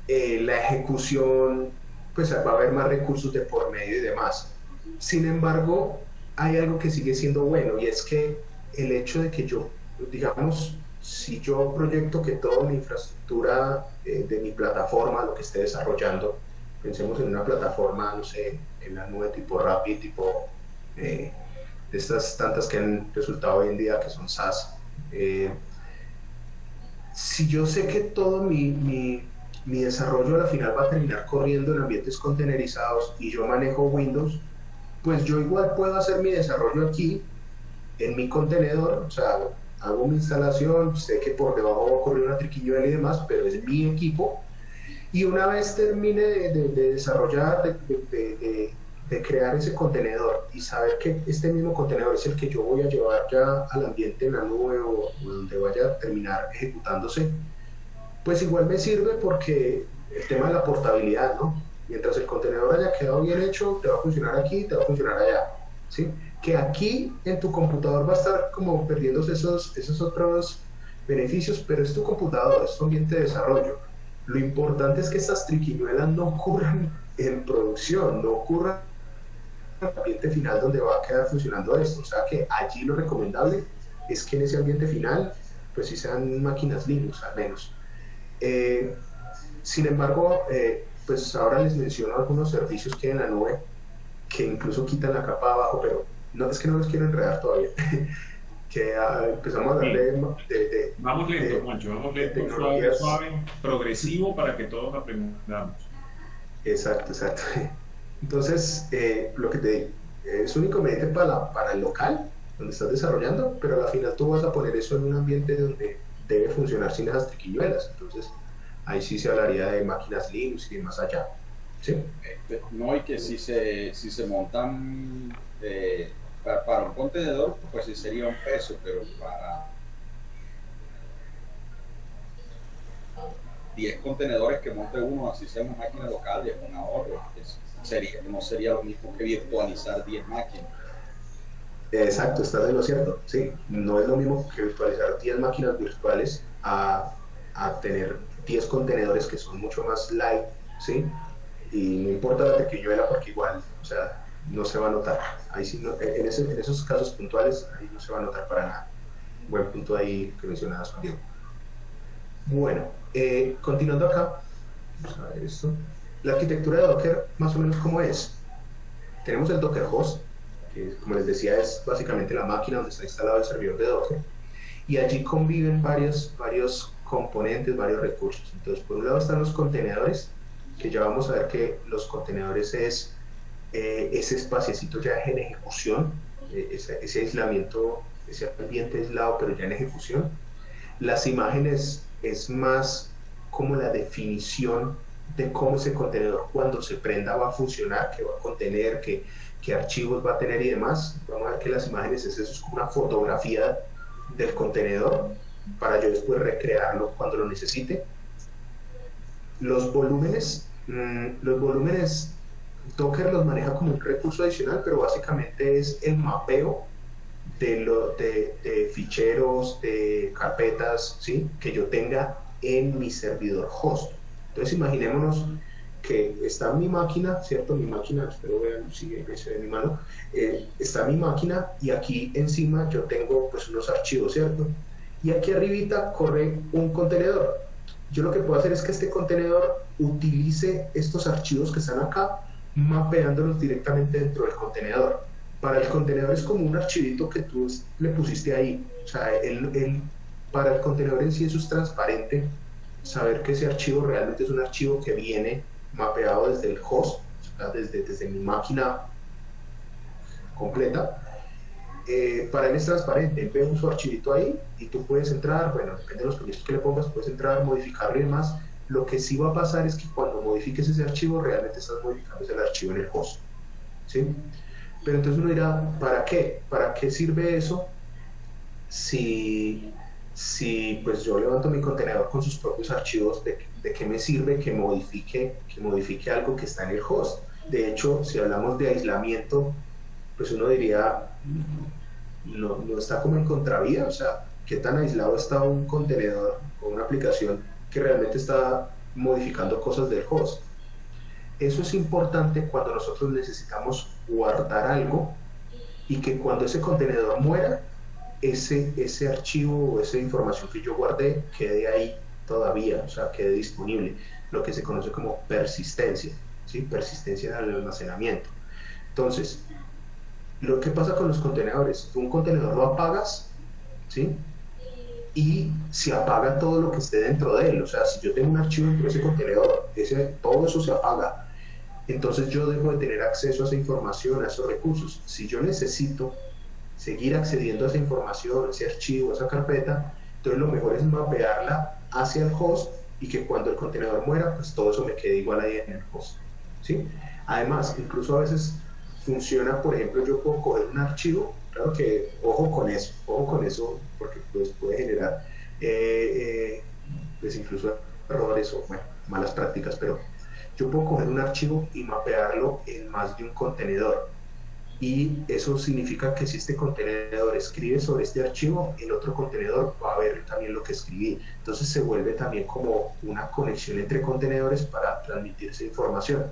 la ejecución, pues va a haber más recursos de por medio y demás. Sin embargo, hay algo que sigue siendo bueno y es que el hecho de que yo, digamos, si yo proyecto que toda mi infraestructura de mi plataforma, lo que esté desarrollando, pensemos en una plataforma, no sé, en la nube tipo Rapid, tipo de estas tantas que han resultado hoy en día que son SaaS, si yo sé que todo mi desarrollo al final va a terminar corriendo en ambientes containerizados y yo manejo Windows, pues yo igual puedo hacer mi desarrollo aquí en mi contenedor, o sea, hago mi instalación, sé que por debajo va a correr una triquiñuela y demás, pero es mi equipo, y una vez termine de desarrollar, de crear ese contenedor y saber que este mismo contenedor es el que yo voy a llevar ya al ambiente en la nube o donde vaya a terminar ejecutándose, pues igual me sirve porque el tema de la portabilidad, ¿no? Mientras el contenedor haya quedado bien hecho, te va a funcionar aquí, te va a funcionar allá, ¿sí? Que aquí en tu computador va a estar como perdiéndose esos otros beneficios, pero es tu computador, es tu ambiente de desarrollo. Lo importante es que estas triquiñuelas no ocurran en producción, no ocurran en el ambiente final donde va a quedar funcionando esto. O sea que allí lo recomendable es que en ese ambiente final, pues sí sean máquinas Linux al menos. Sin embargo, pues ahora les menciono algunos servicios que hay en la nube que incluso quitan la capa abajo, pero no, es que no los quiero enredar todavía. Que empezamos a hablar vamos lento, Juancho, vamos lento, suave, progresivo para que todos aprendamos. Exacto. Entonces, lo que te digo, es únicamente para el local, donde estás desarrollando, pero al final tú vas a poner eso en un ambiente donde debe funcionar sin esas triquiñuelas. Entonces, ahí sí se hablaría de máquinas Linux y de más allá. ¿Sí? No, y que si se montan para un contenedor, pues sí sería un peso, pero para 10 contenedores que monte uno, así sea una máquina local, es un ahorro. No sería lo mismo que virtualizar 10 máquinas. Exacto, estás en lo cierto. Sí, no es lo mismo que virtualizar 10 máquinas virtuales a tener 10 contenedores que son mucho más light, ¿sí? Y no importa la triquiñuela porque igual, o sea, no se va a notar. Ahí sí no, en esos casos puntuales, ahí no se va a notar para nada. Buen punto ahí que mencionabas, Juan Diego. Bueno, continuando acá, vamos a ver esto. La arquitectura de Docker, más o menos, ¿cómo es? Tenemos el Docker host, que como les decía es básicamente la máquina donde está instalado el servidor de Docker, y allí conviven varios componentes, varios recursos. Entonces, por un lado están los contenedores, que ya vamos a ver que los contenedores es ese espaciecito ya en ejecución, ese aislamiento, ese ambiente aislado pero ya en ejecución. Las imágenes es más como la definición de cómo ese contenedor cuando se prenda va a funcionar, qué va a contener, qué archivos va a tener y demás. Vamos a ver que las imágenes es eso, es como una fotografía del contenedor para yo después recrearlo cuando lo necesite. Los volúmenes Docker los maneja como un recurso adicional, pero básicamente es el mapeo de ficheros, de carpetas, ¿sí? Que yo tenga en mi servidor host. Entonces imaginémonos que está mi máquina, ¿cierto? Mi máquina, espero vean si se ve mi mano, está mi máquina y aquí encima yo tengo pues unos archivos, ¿cierto? Y aquí arribita corre un contenedor. Yo lo que puedo hacer es que este contenedor utilice estos archivos que están acá, mapeándolos directamente dentro del contenedor. Para el contenedor es como un archivito que tú le pusiste ahí. O sea, para el contenedor en sí eso es transparente, saber que ese archivo realmente es un archivo que viene mapeado desde el host, o sea, desde mi máquina completa. Para él es transparente, ve su archivito ahí y tú puedes entrar, bueno, depende de los permisos que le pongas, puedes entrar, modificarlo y demás. Lo que sí va a pasar es que cuando modifiques ese archivo, realmente estás modificando el archivo en el host, ¿sí? Pero entonces uno dirá, ¿para qué? ¿Para qué sirve eso si pues yo levanto mi contenedor con sus propios archivos? ¿De qué me sirve que modifique algo que está en el host? De hecho, si hablamos de aislamiento, pues uno diría, no está como en contravía, o sea, ¿qué tan aislado está un contenedor o una aplicación que realmente está modificando cosas del host? Eso es importante cuando nosotros necesitamos guardar algo y que cuando ese contenedor muera, ese archivo o esa información que yo guardé quede ahí todavía, o sea, quede disponible, lo que se conoce como persistencia, ¿sí? Persistencia en el almacenamiento. Entonces, lo que pasa con los contenedores, un contenedor lo apagas, ¿sí? Y se apaga todo lo que esté dentro de él, o sea, si yo tengo un archivo dentro de ese contenedor, todo eso se apaga. Entonces yo dejo de tener acceso a esa información, a esos recursos. Si yo necesito seguir accediendo a esa información, a ese archivo, a esa carpeta, entonces lo mejor es mapearla hacia el host y que cuando el contenedor muera, pues todo eso me quede igual ahí en el host, ¿sí? Además, incluso a veces funciona, por ejemplo, yo puedo coger un archivo, claro que ojo con eso, porque pues puede generar pues incluso errores o bueno, malas prácticas, pero yo puedo coger un archivo y mapearlo en más de un contenedor. Y eso significa que si este contenedor escribe sobre este archivo, el otro contenedor va a ver también lo que escribí. Entonces se vuelve también como una conexión entre contenedores para transmitir esa información.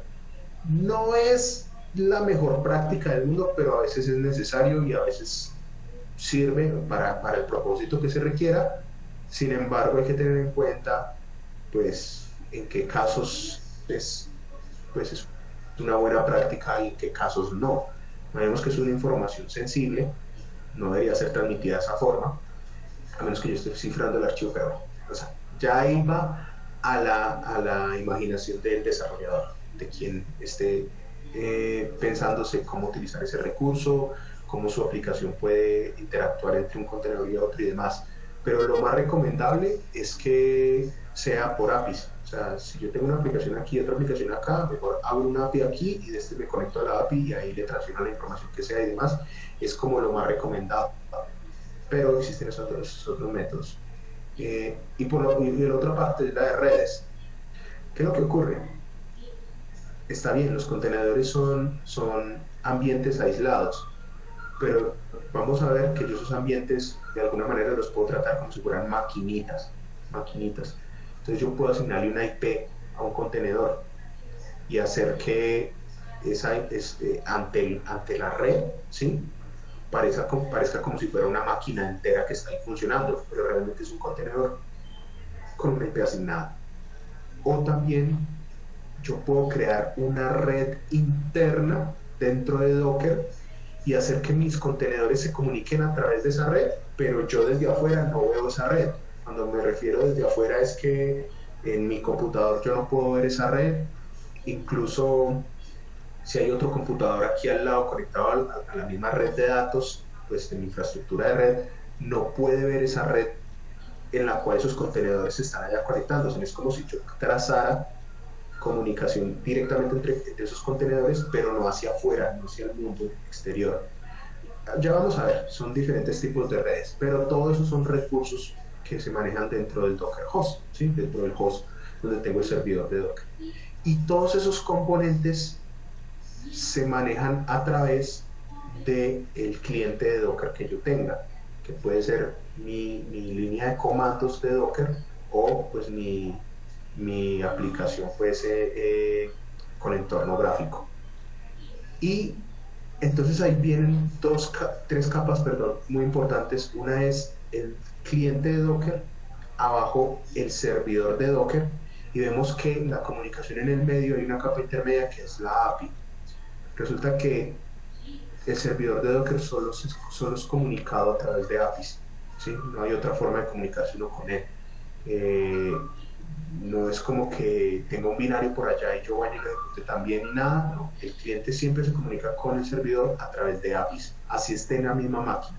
No es la mejor práctica del mundo, pero a veces es necesario y a veces sirve para el propósito que se requiera. Sin embargo, hay que tener en cuenta pues en qué casos es una buena práctica y en qué casos no. Sabemos que es una información sensible, no debería ser transmitida de esa forma, a menos que yo esté cifrando el archivo, pero o sea, ya ahí va a la imaginación del desarrollador, de quien esté pensándose cómo utilizar ese recurso, cómo su aplicación puede interactuar entre un contenedor y otro y demás. Pero lo más recomendable es que sea por APIs. O sea, si yo tengo una aplicación aquí y otra aplicación acá, mejor abro una API aquí y desde me conecto a la API y ahí le transfiero la información que sea y demás. Es como lo más recomendado. Pero existen esos otros métodos. Y la otra parte es la de redes. ¿Qué es lo que ocurre? Está bien, los contenedores son ambientes aislados, pero vamos a ver que yo esos ambientes de alguna manera los puedo tratar como si fueran maquinitas. Entonces yo puedo asignarle una IP a un contenedor y hacer que ante la red, ¿sí? parezca como si fuera una máquina entera que está ahí funcionando, pero realmente es un contenedor con una IP asignada. O también yo puedo crear una red interna dentro de Docker y hacer que mis contenedores se comuniquen a través de esa red, pero yo desde afuera no veo esa red. Cuando me refiero desde afuera es que en mi computador yo no puedo ver esa red, incluso si hay otro computador aquí al lado conectado a la misma red de datos, pues en mi infraestructura de red, no puede ver esa red en la cual esos contenedores están allá conectándose. Es como si yo trazara comunicación directamente entre esos contenedores, pero no hacia afuera, no hacia el mundo exterior. Ya vamos a ver, son diferentes tipos de redes, pero todos esos son recursos que se manejan dentro del Docker host, ¿sí? Dentro del host donde tengo el servidor de Docker. Y todos esos componentes se manejan a través del cliente de Docker que yo tenga, que puede ser mi línea de comandos de Docker o pues mi aplicación pues con entorno gráfico. Y entonces ahí vienen tres capas, perdón, muy importantes. Una es el cliente de Docker, abajo el servidor de Docker, y vemos que en la comunicación en el medio hay una capa intermedia que es la API. Resulta que el servidor de Docker solo es comunicado a través de APIs, ¿sí? No hay otra forma de comunicarse uno con él. No es como que tenga un binario por allá y yo vaya y lo ejecute también y nada, no. El cliente siempre se comunica con el servidor a través de APIs, así esté en la misma máquina.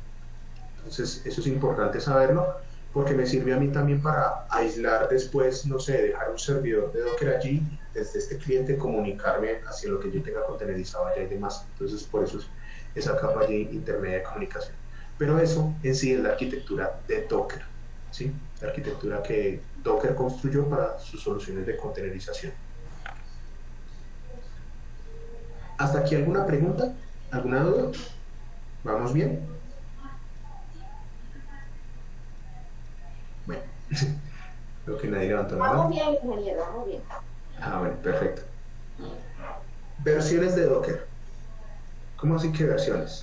Entonces eso es importante saberlo, porque me sirve a mí también para aislar después, no sé, dejar un servidor de Docker allí, desde este cliente comunicarme hacia lo que yo tenga contenerizado allá y demás. Entonces por eso es esa capa allí intermedia de comunicación. Pero eso en sí es la arquitectura de Docker, ¿sí? La arquitectura que Docker construyó para sus soluciones de contenerización. ¿Hasta aquí alguna pregunta? ¿Alguna duda? ¿Vamos bien? Bueno, creo que nadie levantó la mano. Vamos bien, ingeniero, vamos bien. Ah, bueno, perfecto. Versiones de Docker. ¿Cómo así que versiones?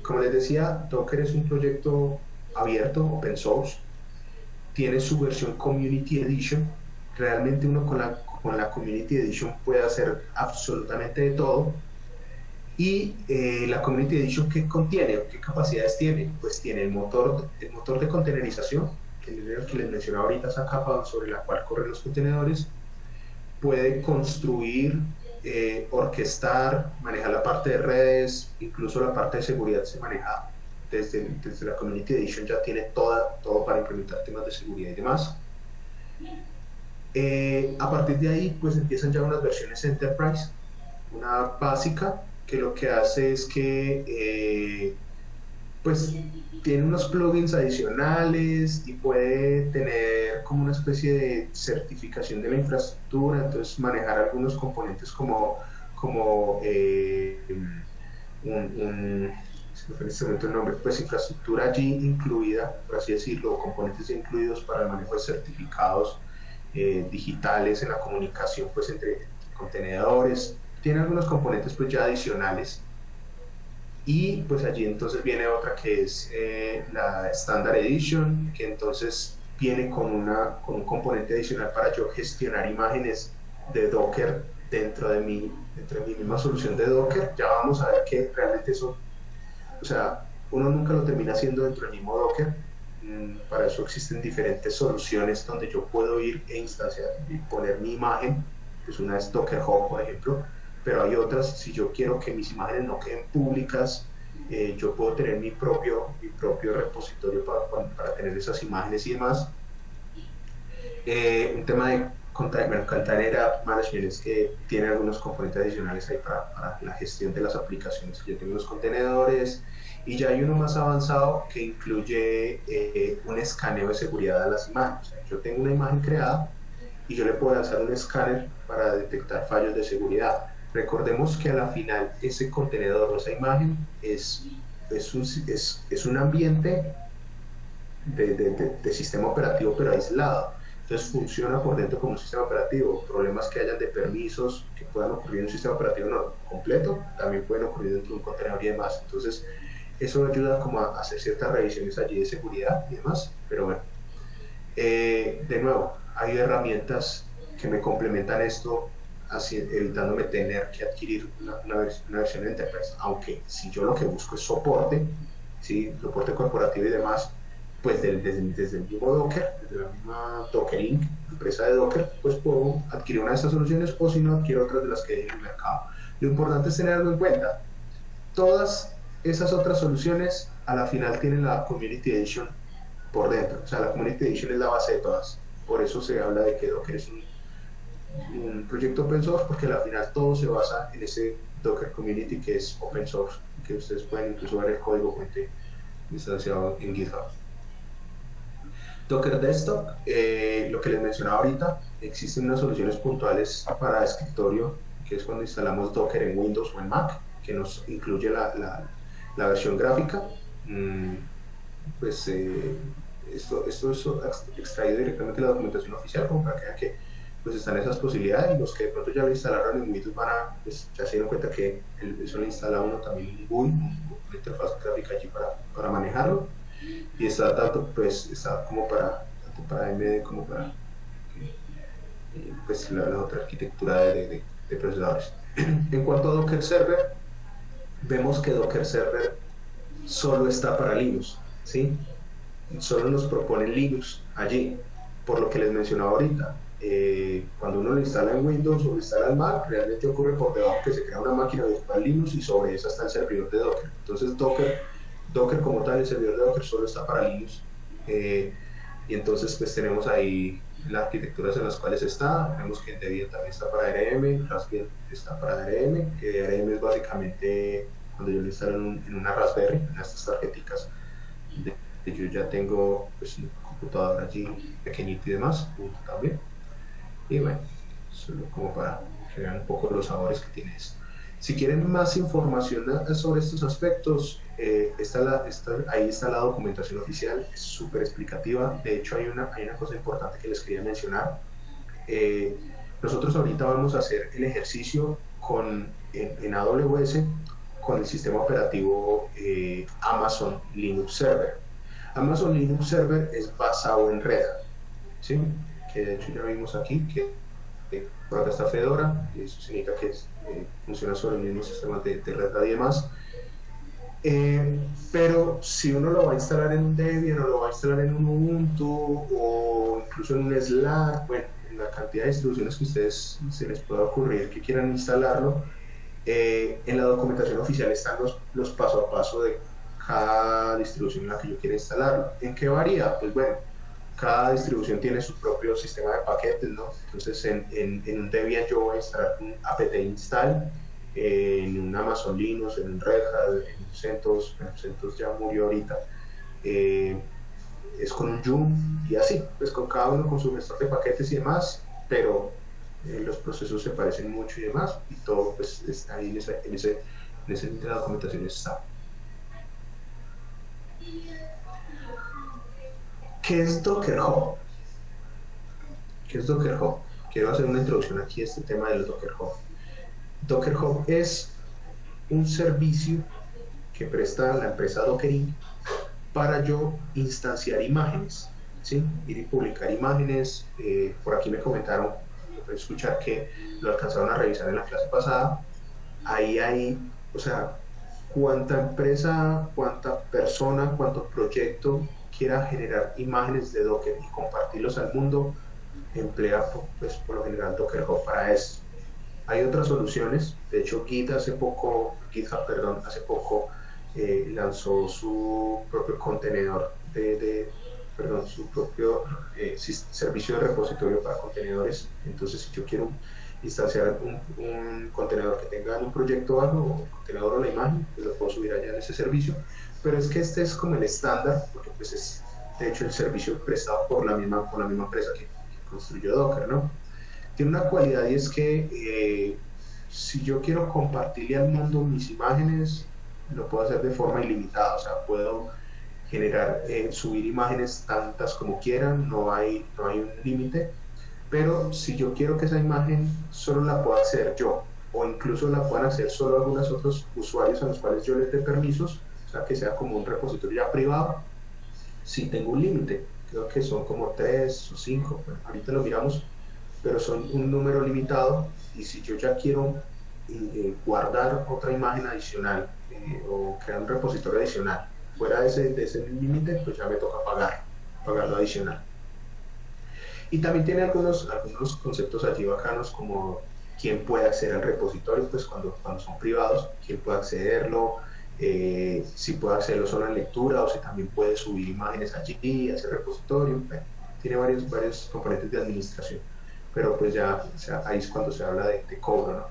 Como les decía, Docker es un proyecto abierto, open source. Tiene su versión Community Edition. Realmente uno con la Community Edition puede hacer absolutamente de todo. Y la Community Edition, ¿qué contiene? ¿Qué capacidades tiene? Pues tiene el motor de containerización, que es el que les mencionaba ahorita, esa capa sobre la cual corren los contenedores. Puede construir, orquestar, manejar la parte de redes, incluso la parte de seguridad se maneja desde la Community Edition, ya tiene todo para implementar temas de seguridad y demás. A partir de ahí pues empiezan ya unas versiones Enterprise, una básica que lo que hace es que pues tiene unos plugins adicionales y puede tener como una especie de certificación de la infraestructura, entonces manejar algunos componentes como se me fue en este momento el nombre, pues infraestructura allí incluida, por así decirlo, componentes incluidos para el manejo de certificados digitales en la comunicación pues entre contenedores. Tiene algunos componentes pues ya adicionales. Y pues allí entonces viene otra que es la Standard Edition, que entonces viene con un componente adicional para yo gestionar imágenes de Docker dentro de mi misma solución de Docker. Ya vamos a ver que realmente eso, o sea, uno nunca lo termina haciendo dentro del mismo Docker. Para eso existen diferentes soluciones donde yo puedo ir e instanciar y poner mi imagen, pues una es Docker Hub, por ejemplo, pero hay otras, si yo quiero que mis imágenes no queden públicas, yo puedo tener mi propio repositorio para tener esas imágenes y demás. Un tema de Container Management es que tiene algunos componentes adicionales ahí para la gestión de las aplicaciones que yo tengo en los contenedores, y ya hay uno más avanzado que incluye un escaneo de seguridad de las imágenes. O sea, yo tengo una imagen creada y yo le puedo lanzar un escáner para detectar fallos de seguridad. Recordemos que a la final ese contenedor o esa imagen es un ambiente de sistema operativo pero aislado. Entonces funciona por dentro como un sistema operativo. Problemas que hayan de permisos que puedan ocurrir en un sistema operativo no completo también pueden ocurrir dentro de un contenedor y demás. Entonces eso ayuda como a hacer ciertas revisiones allí de seguridad y demás. Pero bueno, de nuevo, hay herramientas que me complementan esto, así, evitándome tener que adquirir una versión Enterprise, aunque si yo lo que busco es soporte, ¿sí? Soporte corporativo y demás, pues desde el mismo Docker, desde la misma Docker Inc., empresa de Docker, pues puedo adquirir una de estas soluciones, o si no, adquiero otras de las que hay en el mercado. Lo importante es tenerlo en cuenta. Todas esas otras soluciones a la final tienen la Community Edition por dentro, o sea, la Community Edition es la base de todas. Por eso se habla de que Docker es un proyecto open source, porque al final todo se basa en ese Docker Community que es open source, que ustedes pueden incluso ver el código fuente instanciado en GitHub. Docker Desktop, lo que les mencionaba ahorita, existen unas soluciones puntuales para escritorio, que es cuando instalamos Docker en Windows o en Mac, que nos incluye la versión gráfica. Pues esto es extraído directamente de la documentación oficial, como para que vean que pues están esas posibilidades. Los que de pronto ya lo instalaron en Windows pues ya se dieron cuenta que eso le instala uno también un GUI, una interfaz gráfica allí para manejarlo, y está tanto, pues está como tanto para AMD como para pues la otra arquitectura de procesadores. En cuanto a Docker Server, vemos que Docker Server solo está para Linux, ¿sí? Solo nos propone Linux allí, por lo que les mencionaba ahorita. Cuando uno lo instala en Windows o lo instala en Mac, realmente ocurre por debajo que se crea una máquina virtual Linux y sobre esa está el servidor de Docker. Entonces Docker como tal, el servidor de Docker solo está para Linux. Y entonces pues tenemos ahí las arquitecturas en las cuales está. Vemos que Debian también está para ARM, Raspbian está para ARM, que ARM es básicamente cuando yo lo instalo en una Raspberry, en estas tarjeticas yo ya tengo pues un computador allí pequeñito y demás, también. Y bueno, solo como para que vean un poco los sabores que tiene esto. Si quieren más información sobre estos aspectos, ahí está la documentación oficial, es súper explicativa. De hecho, hay una cosa importante que les quería mencionar. Nosotros ahorita vamos a hacer el ejercicio en AWS con el sistema operativo Amazon Linux Server. Amazon Linux Server es basado en Red Hat, ¿sí? Que de hecho ya vimos aquí que por acá está Fedora, y eso significa que funciona sobre los mismos sistemas de Red Hat y demás. Pero si uno lo va a instalar en un Debian o lo va a instalar en un Ubuntu o incluso en un Slack, bueno, en la cantidad de distribuciones que a ustedes se les pueda ocurrir que quieran instalarlo, en la documentación oficial están los paso a paso de cada distribución en la que yo quiera instalarlo. ¿En qué varía? Pues bueno, cada distribución tiene su propio sistema de paquetes, ¿no? Entonces en un Debian yo voy a instalar un apt install, en un Amazon Linux, en un Red Hat, en un CentOS, bueno, CentOS ya murió ahorita, es con un Joom y así, pues con cada uno con su gestor de paquetes y demás, pero los procesos se parecen mucho y demás, y todo pues está ahí en la documentación está. ¿Qué es Docker Hub? ¿Qué es Docker Hub? Quiero hacer una introducción aquí a este tema del Docker Hub. Docker Hub es un servicio que presta la empresa Docker Inc. para yo instanciar imágenes, ¿sí? Ir y publicar imágenes. Por aquí me comentaron, escuchar que lo alcanzaron a revisar en la clase pasada. Ahí hay, o sea, cuánta empresa, cuánta persona, cuánto proyecto quiera generar imágenes de Docker y compartirlos al mundo, emplea pues, por lo general Docker Hub para eso. Hay otras soluciones, de hecho GitHub hace poco lanzó su propio contenedor su propio servicio de repositorio para contenedores. Entonces si yo quiero instanciar un contenedor que tenga un proyecto o algo, o el contenedor o la imagen, pues lo puedo subir allá en ese servicio. Pero es que este es como el estándar, porque pues es de hecho el servicio prestado por la misma empresa que construyó Docker, ¿no? Tiene una cualidad y es que si yo quiero compartirle al mundo mis imágenes, lo puedo hacer de forma ilimitada, o sea, puedo generar, subir imágenes tantas como quieran, no hay un límite. Pero si yo quiero que esa imagen solo la pueda hacer yo, o incluso la puedan hacer solo algunos otros usuarios a los cuales yo les dé permisos, o sea, que sea como un repositorio ya privado, sí tengo un límite, creo que son como 3 o 5, bueno, ahorita lo miramos, pero son un número limitado, y si yo ya quiero guardar otra imagen adicional o crear un repositorio adicional fuera de ese límite, pues ya me toca pagarlo adicional. Y también tiene algunos conceptos allí bacanos, como quién puede acceder al repositorio, pues cuando son privados, quién puede accederlo, si puede accederlo solo en lectura o si también puede subir imágenes allí a ese repositorio. Bueno, tiene varios componentes de administración, pero pues ya, o sea, ahí es cuando se habla de cobro, ¿no?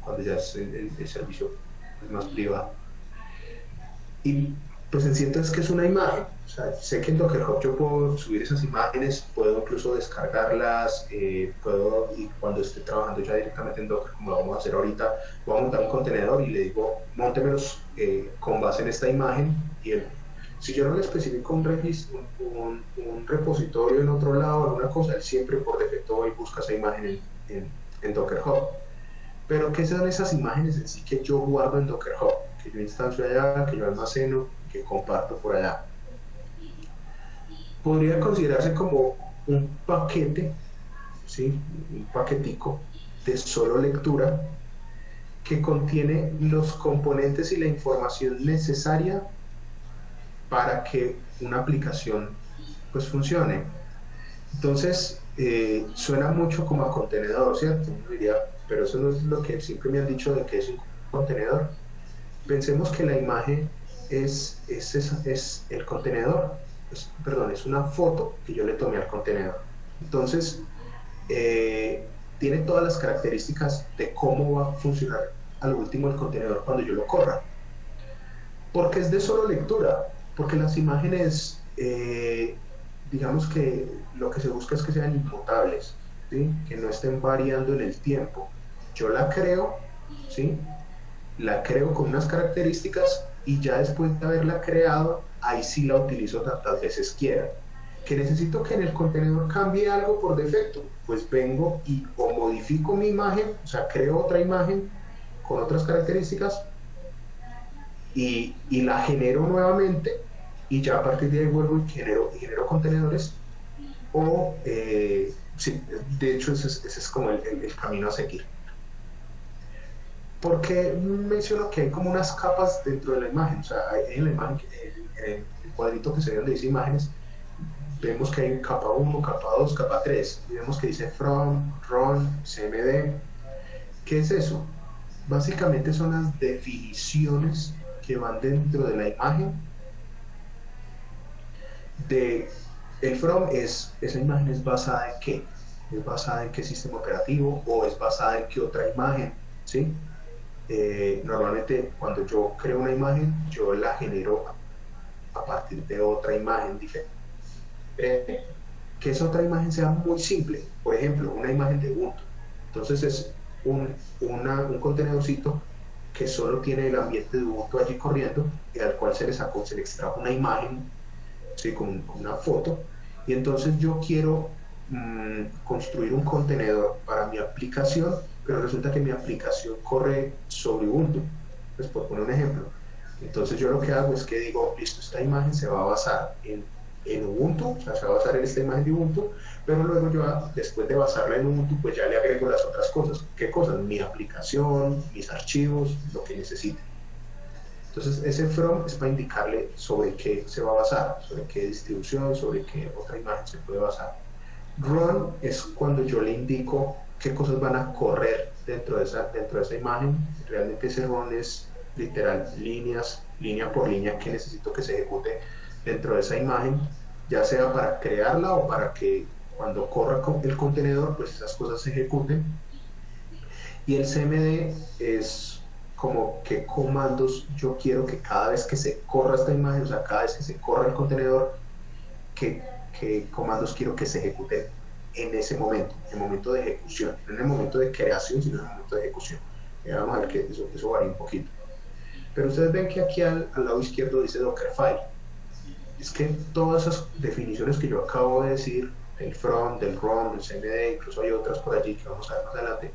Cuando ya es el servicio es más privado. Y pues en sí entonces, ¿qué es una imagen? O sea, sé que en Docker Hub yo puedo subir esas imágenes, puedo incluso descargarlas, y cuando esté trabajando ya directamente en Docker, como lo vamos a hacer ahorita, voy a montar un contenedor y le digo, móntemelos con base en esta imagen, y él Si yo no le especifico un repositorio en otro lado, alguna cosa, él siempre por defecto va y busca esa imagen en Docker Hub. Pero ¿qué son esas imágenes en sí que yo guardo en Docker Hub? Que yo instancio allá, que yo almaceno, que comparto por allá. Podría considerarse como un paquete, ¿sí? Un paquetico de solo lectura que contiene los componentes y la información necesaria para que una aplicación pues funcione. Entonces suena mucho como a contenedor, ¿cierto? Uno diría, pero eso no es lo que siempre me han dicho de que es un contenedor. Pensemos que la imagen es el contenedor, es una foto que yo le tomé al contenedor. Entonces tiene todas las características de cómo va a funcionar al último el contenedor cuando yo lo corra. Porque es de solo lectura, porque las imágenes, digamos que lo que se busca es que sean inmutables, ¿sí? Que no estén variando en el tiempo. Yo la creo, ¿sí? La creo con unas características y ya después de haberla creado, ahí sí la utilizo tantas veces quiera. Que necesito que en el contenedor cambie algo por defecto, pues vengo y o modifico mi imagen, o sea, creo otra imagen con otras características y la genero nuevamente y ya a partir de ahí vuelvo y genero contenedores o sí, de hecho ese es como el camino a seguir. Porque menciono que hay como unas capas dentro de la imagen, o sea, en la imagen, en el cuadrito que se ve donde dice imágenes, vemos que hay capa 1, capa 2, capa 3, y vemos que dice from, run, cmd. ¿Qué es eso? Básicamente son las definiciones que van dentro de la imagen. El from esa imagen es basada en qué, es basada en qué sistema operativo o es basada en qué otra imagen, ¿sí? Normalmente cuando yo creo una imagen yo la genero a partir de otra imagen diferente, que esa otra imagen sea muy simple, por ejemplo una imagen de Ubuntu. Entonces es un contenedorcito que solo tiene el ambiente de Ubuntu allí corriendo y al cual se le extrajo una imagen, ¿sí? con una foto, y entonces yo quiero construir un contenedor para mi aplicación, pero resulta que mi aplicación corre sobre Ubuntu, pues por poner un ejemplo. Entonces yo lo que hago es que digo, listo, esta imagen se va a basar en Ubuntu, o sea, se va a basar en esta imagen de Ubuntu, pero luego yo, después de basarla en Ubuntu, pues ya le agrego las otras cosas. ¿Qué cosas? Mi aplicación, mis archivos, lo que necesite. Entonces ese from es para indicarle sobre qué se va a basar, sobre qué distribución, sobre qué otra imagen se puede basar. Run es cuando yo le indico qué cosas van a correr dentro de esa imagen. Realmente ese run es literal línea por línea que necesito que se ejecute dentro de esa imagen, ya sea para crearla o para que cuando corra el contenedor pues esas cosas se ejecuten. Y el cmd es como qué comandos yo quiero que cada vez que se corra esta imagen, o sea, cada vez que se corra el contenedor, qué comandos quiero que se ejecuten en ese momento, en el momento de ejecución, no en el momento de creación, sino en el momento de ejecución. Vamos a ver que eso varía un poquito. Pero ustedes ven que aquí al lado izquierdo dice Dockerfile. Es que todas esas definiciones que yo acabo de decir, del from, del run, del cmd, incluso hay otras por allí que vamos a ver más adelante,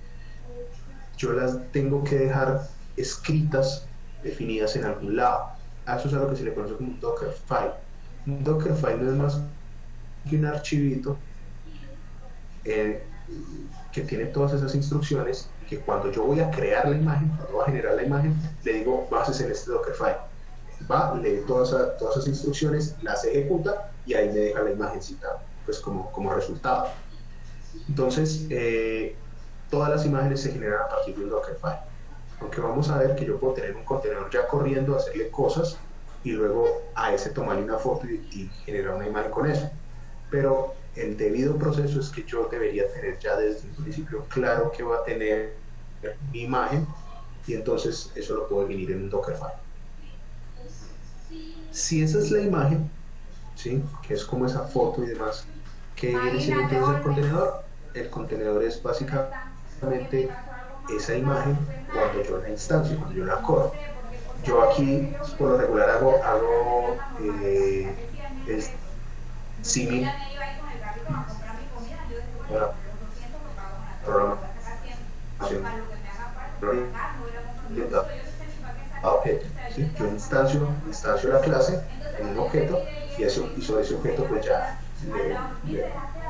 yo las tengo que dejar escritas, definidas en algún lado. A eso es a lo que se le conoce como un Dockerfile. Un Dockerfile no es más que un archivito que tiene todas esas instrucciones, que cuando yo voy a crear la imagen, cuando voy a generar la imagen, le digo bases en este Dockerfile. Va, lee todas esas instrucciones, las ejecuta y ahí me deja la imagencita pues como resultado. Entonces todas las imágenes se generan a partir de un Dockerfile, aunque vamos a ver que yo puedo tener un contenedor ya corriendo, hacerle cosas y luego a ese tomarle una foto y generar una imagen con eso. Pero el debido proceso es que yo debería tener ya desde un principio claro que va a tener mi imagen y entonces eso lo puedo definir en un Dockerfile. Si esa es la imagen, ¿sí? Que es como esa foto y demás, ¿qué viene siendo entonces el contenedor? El contenedor es básicamente esa imagen cuando yo la instancio, cuando yo la corro. Yo aquí por lo regular hago el símil con la programación orientada a objeto, ¿sí? Yo instancio la clase en un objeto y sobre ese objeto pues ya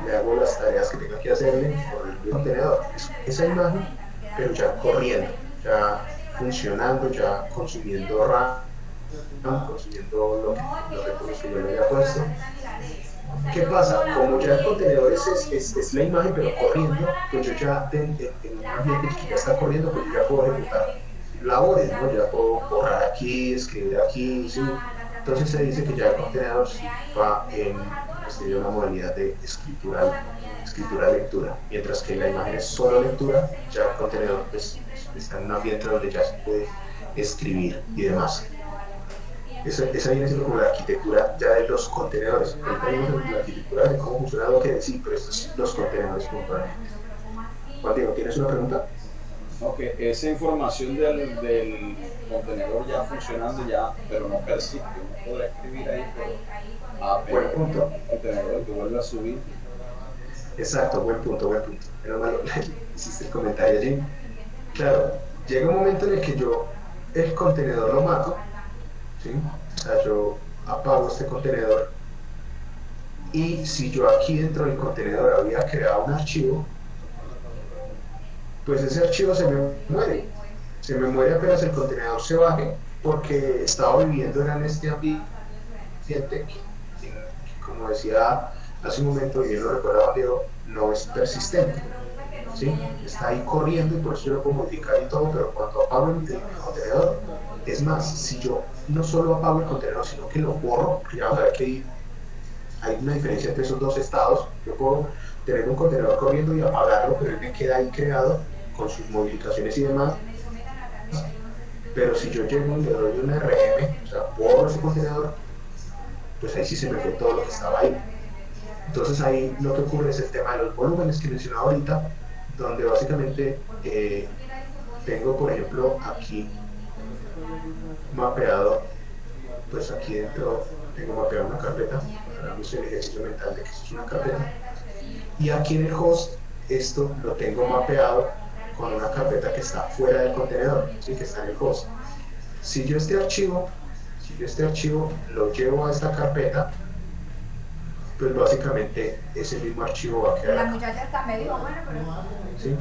le hago las tareas que tenga que hacerle por el contenedor. Esa imagen, pero ya corriendo, ya funcionando, ya consumiendo RAM, consumiendo los recursos que yo le había puesto. ¿Qué pasa? Como ya el contenedor es la imagen, pero corriendo, pues yo ya en un ambiente que ya está corriendo, pues yo ya puedo ejecutar labores, ¿no? Ya puedo borrar aquí, escribir aquí, ¿sí? Entonces se dice que ya el contenedor sí va en una modalidad de escritura-lectura, mientras que la imagen es solo lectura, ya el contenedor pues, está en un ambiente donde ya se puede escribir y demás. Esa viene siendo como la arquitectura ya de los contenedores. Ahorita vimos la arquitectura de cómo funciona lo que sí, pero estos son los contenedores puntualmente. Juan Diego, ¿tienes una pregunta? Ok, esa información del contenedor ya funcionando ya, pero no persiste, uno podrá escribir ahí, pero buen punto. El contenedor que vuelve a subir. Exacto, buen punto. Pero malo, hiciste el comentario allí. Claro, llega un momento en el que yo el contenedor lo mato, ¿sí? O sea, yo apago este contenedor y si yo aquí dentro del contenedor había creado un archivo, pues ese archivo se me muere apenas el contenedor se baje, porque estaba viviendo en este ambiente que, como decía hace un momento, y bien lo recordaba Diego, no es persistente, ¿sí? Está ahí corriendo y por eso yo lo puedo modificar y todo, pero cuando apago el contenedor, es más, si yo no solo apago el contenedor, sino que lo borro, porque ya vamos a ver que hay una diferencia entre esos dos estados. Yo puedo tener un contenedor corriendo y apagarlo, pero él me queda ahí creado con sus modificaciones y demás. Pero si yo llego y le doy una RM, o sea, borro ese contenedor, pues ahí sí se me fue todo lo que estaba ahí. Entonces ahí lo que ocurre es el tema de los volúmenes que mencionaba ahorita, donde básicamente tengo, por ejemplo, aquí mapeado, pues aquí dentro tengo mapeado una carpeta, hagamos el ejercicio mental de que esto es una carpeta, y aquí en el host esto lo tengo mapeado con una carpeta que está fuera del contenedor, ¿sí? Que está en el host. Si yo este archivo lo llevo a esta carpeta, pues básicamente ese mismo archivo va a quedar. La muchacha está medio buena, pero... ¿Sí?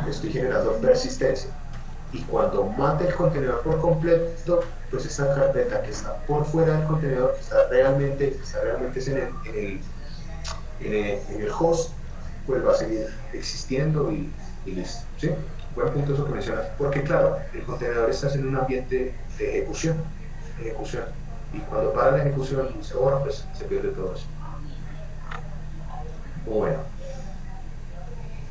Estoy generando persistencia. Y cuando mate el contenedor por completo, pues esta carpeta que está por fuera del contenedor, que está realmente en el host, pues va a seguir existiendo y listo, ¿sí? Buen punto eso que mencionas, porque claro, el contenedor está en un ambiente de ejecución, y cuando para la ejecución y se borra, pues se pierde todo eso. Bueno,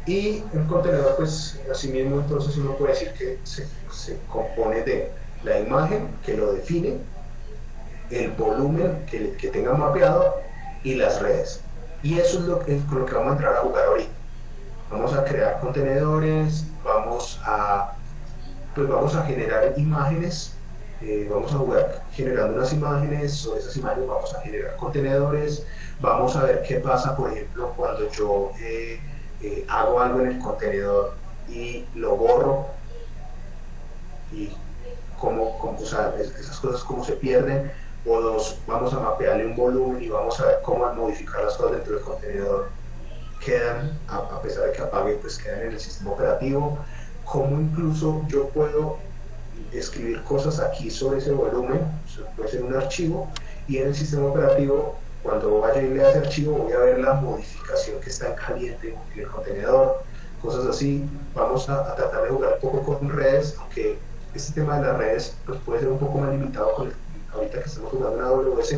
y un contenedor, pues así mismo, entonces uno puede decir que se compone de la imagen que lo define, el volumen que tenga mapeado y las redes. Y eso es con lo que vamos a entrar a jugar ahorita. Vamos a crear contenedores, vamos a generar imágenes, vamos a jugar generando unas imágenes, sobre esas imágenes vamos a generar contenedores, vamos a ver qué pasa, por ejemplo, cuando yo hago algo en el contenedor y lo borro, y o sea, esas cosas cómo se pierden, vamos a mapearle un volumen y vamos a ver cómo modificar las cosas dentro del contenedor quedan, a pesar de que apague, pues quedan en el sistema operativo, como incluso yo puedo escribir cosas aquí sobre ese volumen, puede ser un archivo, y en el sistema operativo, cuando vaya y lea ese archivo, voy a ver la modificación que está en caliente en el contenedor, cosas así. Vamos a tratar de jugar un poco con redes, aunque este tema de las redes pues puede ser un poco más limitado ahorita que estamos jugando en AWS,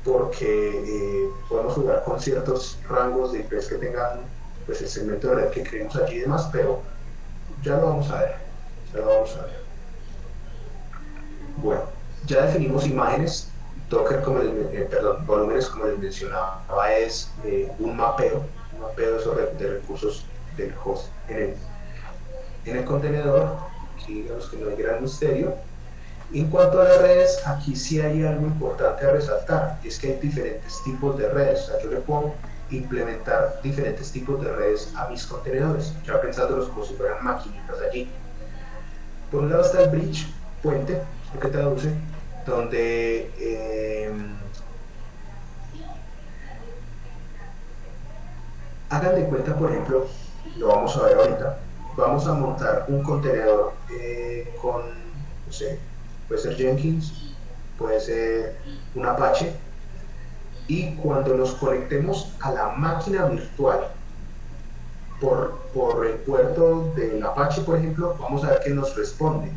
porque podemos jugar con ciertos rangos de IPs que tengan pues el segmento de red que creemos allí y demás, pero ya lo vamos a ver. Bueno, ya definimos imágenes. Docker, volúmenes, como les mencionaba, es un mapeo de recursos del host en el contenedor. Aquí digamos que no hay gran misterio. En cuanto a las redes, aquí sí hay algo importante a resaltar, es que hay diferentes tipos de redes. O sea, yo le puedo implementar diferentes tipos de redes a mis contenedores, ya pensándolos como si fueran maquinitas allí. Por un lado está el bridge, puente, lo que traduce, donde hagan de cuenta, por ejemplo, lo vamos a ver ahorita, vamos a montar un contenedor con, no sé, puede ser Jenkins, puede ser un Apache, y cuando nos conectemos a la máquina virtual por el puerto del Apache, por ejemplo, vamos a ver que nos responde.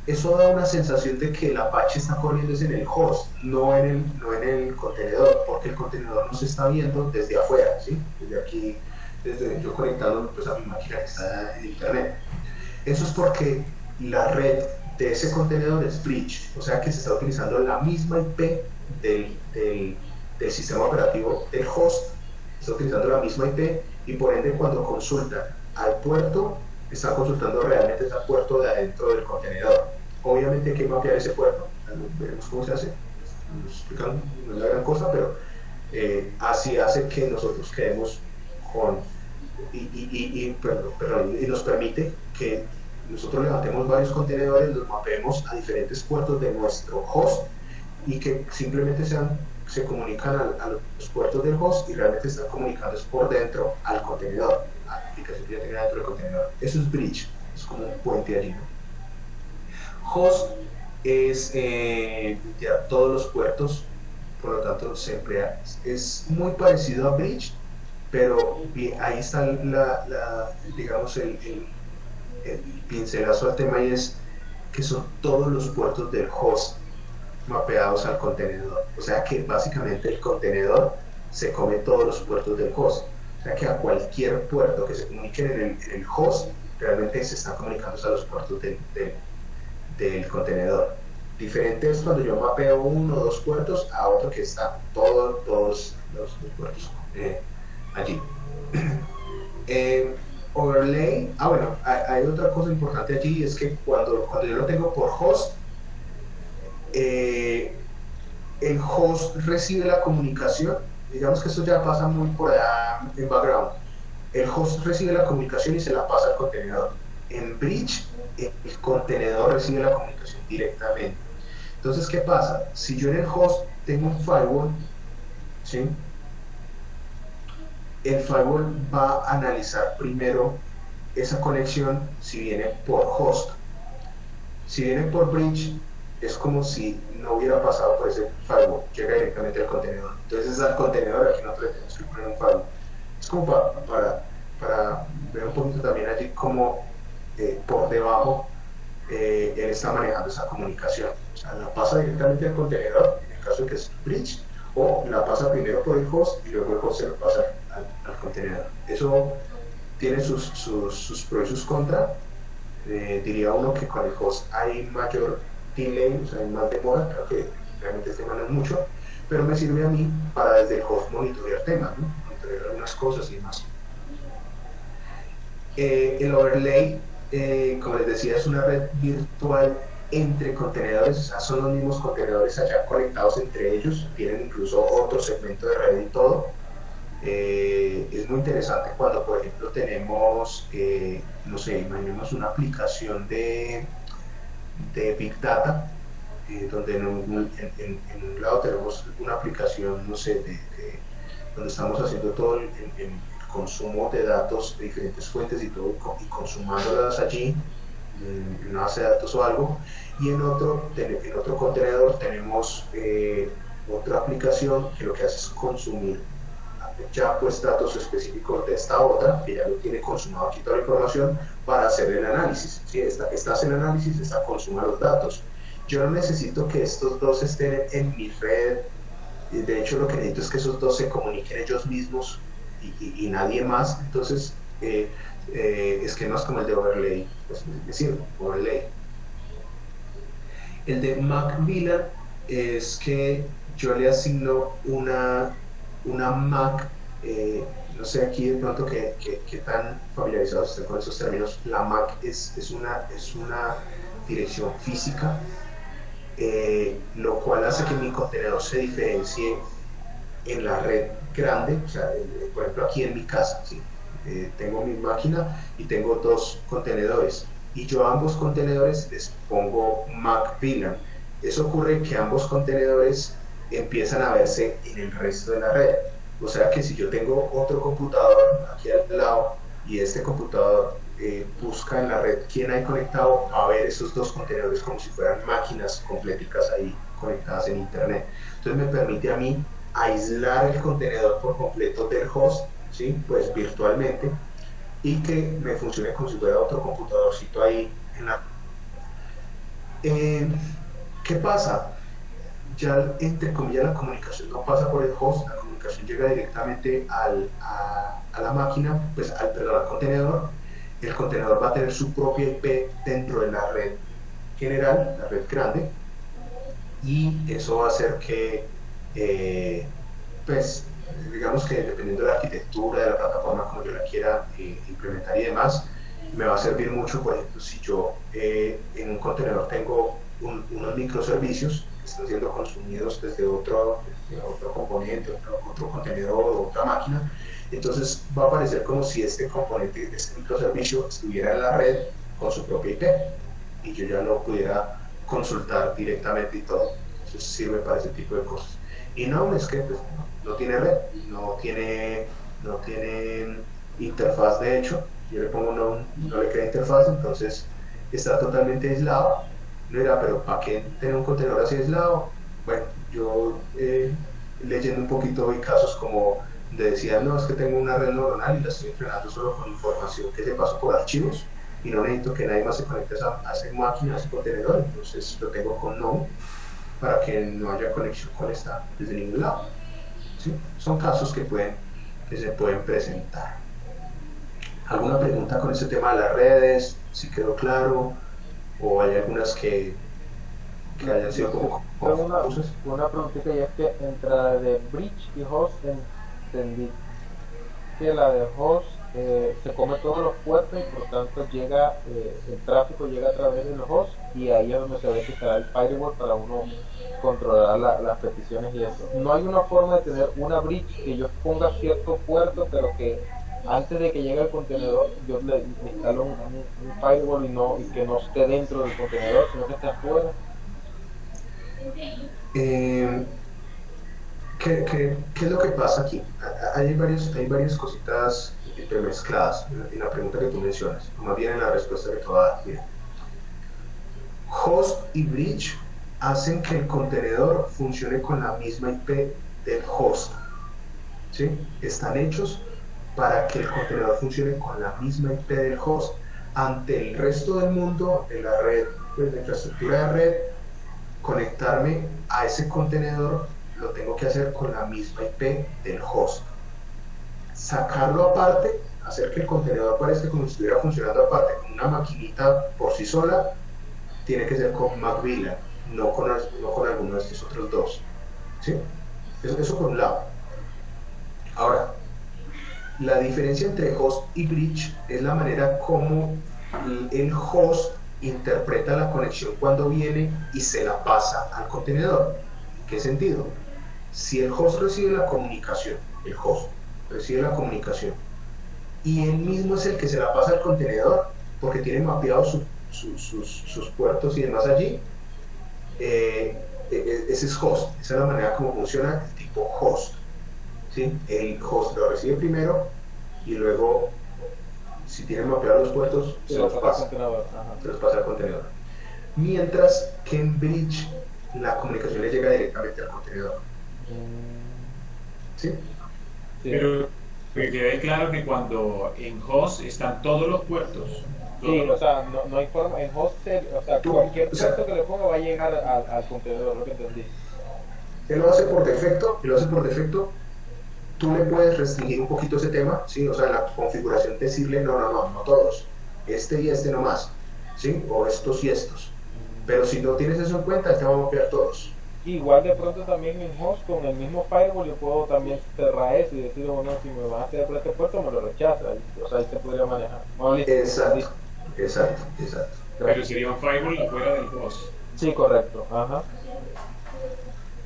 Eso da una sensación de que el Apache está corriendo en el host, no en el contenedor, porque el contenedor nos está viendo desde afuera, ¿sí? Desde aquí, desde yo conectado pues, a mi máquina que está en internet. Eso es porque la red de ese contenedor es bridge, o sea que se está utilizando la misma IP del sistema operativo del host, está utilizando la misma IP, y por ende cuando consulta al puerto, está consultando realmente al puerto de adentro del contenedor. Obviamente hay que mapear ese puerto, veremos cómo se hace, no es la gran cosa, pero así hace que nosotros quedemos con, y nos permite que nosotros levantemos varios contenedores, los mapeemos a diferentes puertos de nuestro host y que simplemente se comunican a los puertos del host y realmente están comunicándose por dentro al contenedor, a la aplicación que ya tenga dentro del contenedor. Eso es bridge, es como un puente allí, ¿no? Host es ya todos los puertos, por lo tanto se emplea, es muy parecido a bridge, pero ahí está digamos el pincelazo al tema, y es que son todos los puertos del host mapeados al contenedor. O sea que básicamente el contenedor se come todos los puertos del host. O sea que a cualquier puerto que se comunique en el host, realmente se están comunicando a los puertos del contenedor. Diferente es cuando yo mapeo uno o dos puertos a otro que está todos los puertos allí. Overlay, bueno, hay otra cosa importante allí, es que cuando yo lo tengo por host, el host recibe la comunicación, digamos que esto ya pasa muy por allá en background, el host recibe la comunicación y se la pasa al contenedor. En bridge, el contenedor recibe la comunicación directamente. Entonces, ¿qué pasa? Si yo en el host tengo un firewall, ¿sí? El firewall va a analizar primero esa conexión si viene por host. Si viene por bridge, es como si no hubiera pasado por ese firewall, llega directamente al contenedor. Entonces es al contenedor al que nosotros tenemos que poner un firewall. Es como para ver un poquito también allí cómo por debajo él está manejando esa comunicación. O sea, la pasa directamente al contenedor, en el caso de que es bridge, o la pasa primero por el host y luego el host se lo pasa al contenedor. Eso tiene sus pros y sus contras. Diría uno que con el host hay mayor delay, o sea, hay más demora, creo que realmente este tema no es mucho, pero me sirve a mí para desde el host monitorear temas, ¿no? Monitorear algunas cosas y demás. El overlay, como les decía, es una red virtual entre contenedores, o sea, son los mismos contenedores allá conectados entre ellos, tienen incluso otro segmento de red y todo. Es muy interesante cuando, por ejemplo, tenemos, no sé, imaginemos una aplicación de Big Data, donde en un lado tenemos una aplicación, no sé, donde estamos haciendo todo el consumo de datos de diferentes fuentes y todo, y consumándolas allí, en una base de datos o algo, y en otro contenedor tenemos otra aplicación que lo que hace es consumir ya pues datos específicos de esta otra, que ya lo tiene consumado aquí toda la información para hacer el análisis. ¿Sí? Esta hace el análisis, esta consuma los datos. Yo no necesito que estos dos estén en mi red, de hecho lo que necesito es que esos dos se comuniquen ellos mismos y nadie más. Entonces es que no es como el de overlay, pues me sirve, overlay. El de MacVLAN es que yo le asigno una MAC, no sé aquí de pronto qué tan familiarizados estén con esos términos. La MAC es una dirección física, lo cual hace que mi contenedor se diferencie en la red grande. O sea, por ejemplo aquí en mi casa, ¿sí? Tengo mi máquina y tengo dos contenedores, y yo a ambos contenedores les pongo Mac VLAN. Eso ocurre que ambos contenedores empiezan a verse en el resto de la red. O sea que si yo tengo otro computador aquí al lado y este computador busca en la red quién hay conectado, a ver esos dos contenedores como si fueran máquinas completicas ahí conectadas en internet. Entonces me permite a mí aislar el contenedor por completo del host, ¿sí? Pues virtualmente, y que me funcione como si fuera otro computadorcito ahí en la... ¿Qué pasa? Ya entre comillas la comunicación no pasa por el host, la comunicación llega directamente a la máquina, pues perdón, al contenedor. El contenedor va a tener su propia IP dentro de la red general, la red grande, y eso va a hacer que pues digamos que dependiendo de la arquitectura de la plataforma como yo la quiera implementar y demás, me va a servir mucho. Por ejemplo, si yo en un contenedor tengo unos microservicios que están siendo consumidos desde otro componente, otro contenedor o otra máquina, entonces va a aparecer como si este componente, este microservicio estuviera en la red con su propia IP y yo ya lo pudiera consultar directamente y todo. Entonces sirve para ese tipo de cosas. Y no, es que pues, no tiene red, no tiene interfaz. De hecho, yo le pongo no le crea interfaz, entonces está totalmente aislado. No dirá, pero ¿para qué tener un contenedor así aislado? Bueno, yo leyendo un poquito vi casos como decían, no, es que tengo una red neuronal y la estoy entrenando solo con información que se pasó por archivos y no necesito que nadie más se conecte a esa máquina, a ese contenedor, entonces lo tengo con Node para que no haya conexión con esta desde ningún lado. ¿Sí? Son casos que se pueden presentar. ¿Alguna pregunta con este tema de las redes? ¿Si quedó claro? ¿O hay algunas que hayan sido como confusas? Una preguntita, y es que entre la de bridge y host entendí que la de host se come todos los puertos y por tanto llega el tráfico llega a través del host, y ahí es donde se ve que estará el firewall para uno controlar las peticiones y eso. No hay una forma de tener una bridge que yo ponga cierto puerto, pero que antes de que llegue el contenedor yo le instalo un firewall y que no esté dentro del contenedor, sino que esté afuera. ¿Qué es lo que pasa aquí? Hay varias cositas intermezcladas en la pregunta que tú mencionas, o más bien en la respuesta que te voy a dar. Mira, host y bridge hacen que el contenedor funcione con la misma IP del host, ¿sí? Están hechos para que el contenedor funcione con la misma IP del host. Ante el resto del mundo, en la red, pues, de infraestructura de red, conectarme a ese contenedor lo tengo que hacer con la misma IP del host. Sacarlo aparte, hacer que el contenedor parezca como si estuviera funcionando aparte, con una maquinita por sí sola, tiene que ser con Mac VLAN, no con alguno de estos otros dos. ¿Sí? Eso por un lado. Ahora, la diferencia entre host y bridge es la manera como el host interpreta la conexión cuando viene y se la pasa al contenedor. ¿En qué sentido? Si el host recibe la comunicación, y él mismo es el que se la pasa al contenedor porque tiene mapeados sus puertos y demás allí, ese es host. Esa es la manera como funciona el tipo host, ¿sí? El host lo recibe primero y luego, si tiene mapeados los puertos, se los pasa al contenedor. Mientras que en bridge la comunicación le llega directamente al contenedor. ¿Sí? Pero que quede claro que cuando en host están todos los puertos. Sí, o sea, no hay forma, en host, o sea, cualquier puerto que le ponga va a llegar al contenedor, lo que entendí. Él lo hace por defecto. Tú le puedes restringir un poquito ese tema, ¿sí? O sea, en la configuración decirle no todos, este y este nomás, ¿sí? O estos y estos. Pero si no tienes eso en cuenta, te van a mapear todos. Igual de pronto también en host con el mismo firewall yo puedo también cerrar eso y decir, bueno, si me van a hacer por este puerto me lo rechaza, o sea, ahí se podría manejar. Exacto. Pero sería un firewall afuera del host. Sí, correcto. Ajá.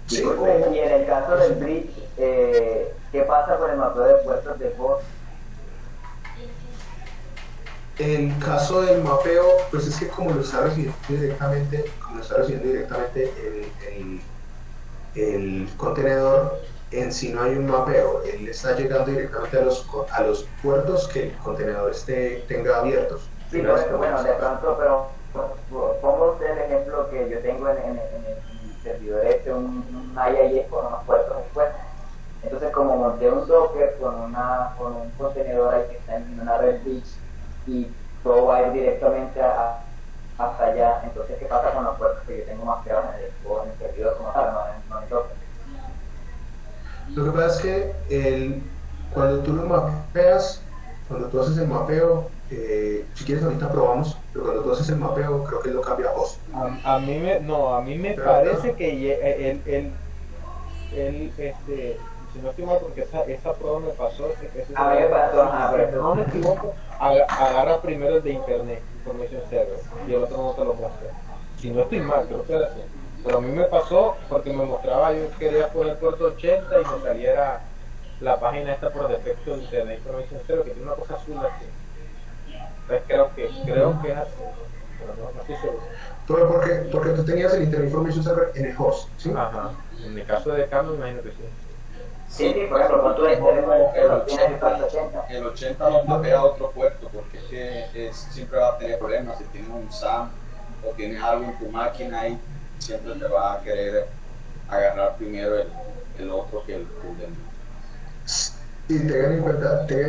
Y, Sí, y en el caso del bridge, ¿qué pasa con el mapeo de puertos de host? En caso del mapeo, pues es que como lo está recibiendo directamente, el contenedor, en sí no hay un mapeo, él está llegando directamente a los puertos que el contenedor tenga abiertos. Sí, por eso, bueno, de pronto, pero pongo usted el ejemplo que yo tengo en el servidor un IIS con unos puertos después. Entonces, como monté un Docker con un contenedor ahí que está en una red bridge y todo va a ir directamente hasta allá, entonces, ¿qué pasa con los puertos que yo tengo mapeados en el servidor como tal, no en el Docker? Lo que pasa es que cuando tú lo mapeas, cuando tú haces el mapeo, si quieres ahorita probamos, pero cuando tú haces el mapeo, creo que él lo cambia a host. A mí me parece que si no estoy mal, porque esa prueba me pasó, A mí me pasó, si no me equivoco, agarra primero el de Internet Information Server y el otro no te lo muestra. Si no estoy mal, creo que era así. Pero a mí me pasó porque me mostraba, yo quería poner puerto 80 y me saliera la página esta por defecto de Internet Information Server, que tiene una cosa azul así. Entonces creo que es así, pero no estoy seguro. Porque tú tenías el Internet Information Server en el host, ¿sí? Ajá, en el caso de acá me imagino que sí. Sí, por ejemplo, cuando tú el 80 lo mapea a otro puerto, porque es que siempre va a tener problemas. Si tienes un SAM o tienes algo en tu máquina ahí, siempre te va a querer agarrar primero el otro que el del. Sí, tengan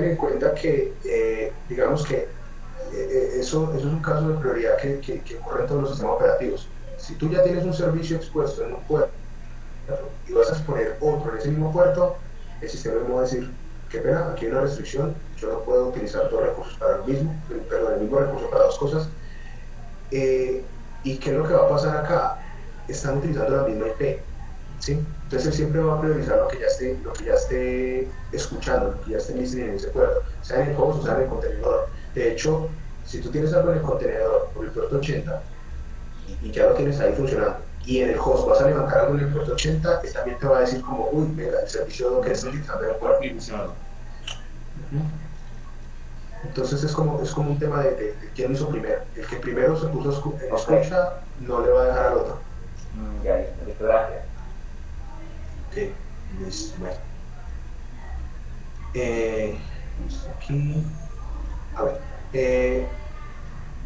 en cuenta que, digamos que eso es un caso de prioridad que ocurre en todos los sistemas operativos. Si tú ya tienes un servicio expuesto en un puerto y vas a exponer otro en ese mismo puerto, el sistema mismo va a decir, qué pena, aquí hay una restricción, yo no puedo utilizar dos recursos para el mismo recurso para dos cosas. ¿Y qué es lo que va a pasar acá? Están utilizando la misma IP, ¿sí? Entonces él siempre va a priorizar lo que ya esté escuchando, lo que ya esté listening en ese puerto, sea en el host o sea en el contenedor. De hecho, si tú tienes algo en el contenedor por el puerto 80 y ya lo tienes ahí funcionando, y en el host vas a levantar algo en el puerto 80, él también te va a decir como, uy, venga, el servicio que está utilizando en el puerto. Entonces es como un tema de quién hizo primero. El que primero se puso en escucha no le va a dejar al otro. Ya, listo, gracias. Ok, listo, bueno. Aquí, a ver,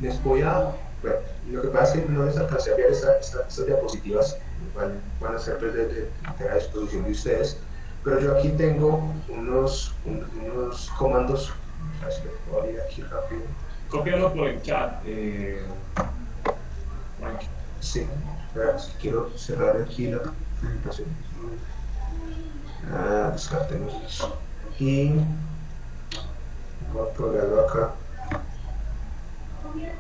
les voy a, bueno, lo que pasa es que no les alcancé a enviar estas diapositivas, van a ser pues, de la disposición de ustedes, pero yo aquí tengo unos comandos, a ver si me puedo abrir aquí rápido. Cópialo por el chat, Sí, espera, si quiero cerrar aquí la presentación. Descartemos eso. Y voy a probarlo acá. Allá.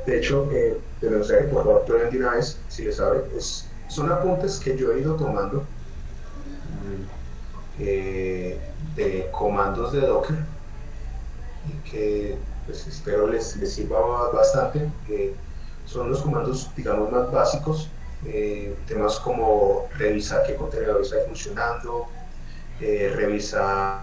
De hecho, de los que por favor prueben de una vez, si les sabe, son apuntes que yo he ido tomando de comandos de Docker y que pues, espero les sirva bastante. Son los comandos, digamos, más básicos, temas como revisar qué contenedor está funcionando, revisar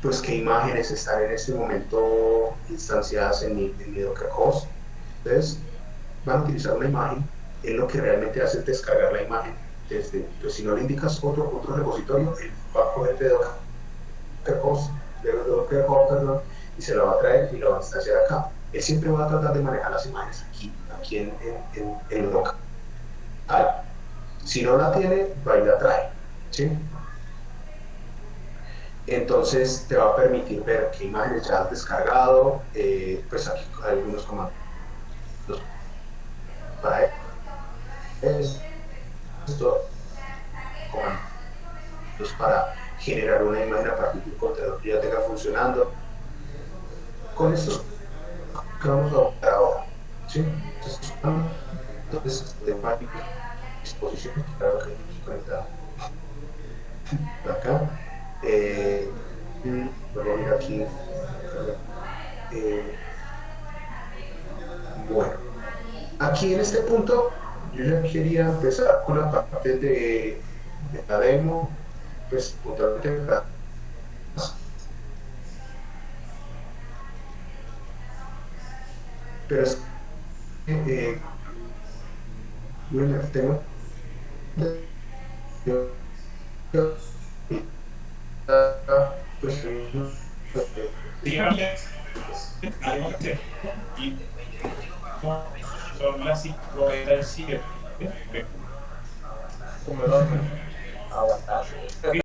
pues qué imágenes están en este momento instanciadas en mi Docker host. Entonces van a utilizar una imagen, él lo que realmente hace es descargar la imagen desde, pues si no le indicas otro repositorio, él va a coger de Docker host, perdón, y se lo va a traer y lo va a instanciar acá. Él siempre va a tratar de manejar las imágenes aquí en local. Si no la tiene, va y la trae, ¿sí? Entonces te va a permitir ver qué imágenes ya has descargado, pues aquí hay algunos comandos para esto, comandos para generar una imagen a partir de un contenedor que ya tenga funcionando. con esto que vamos a hablar ahora, ¿sí? Entonces, temática, exposición, claro que cuenta acá. Luego mira aquí. Eh, bueno, aquí en este punto yo ya quería empezar con la parte de la demo, pues puntualmente pero es que bueno, el tema yo, yo, pues Dígame, y son las 5:07. Como el otro. Aguantar.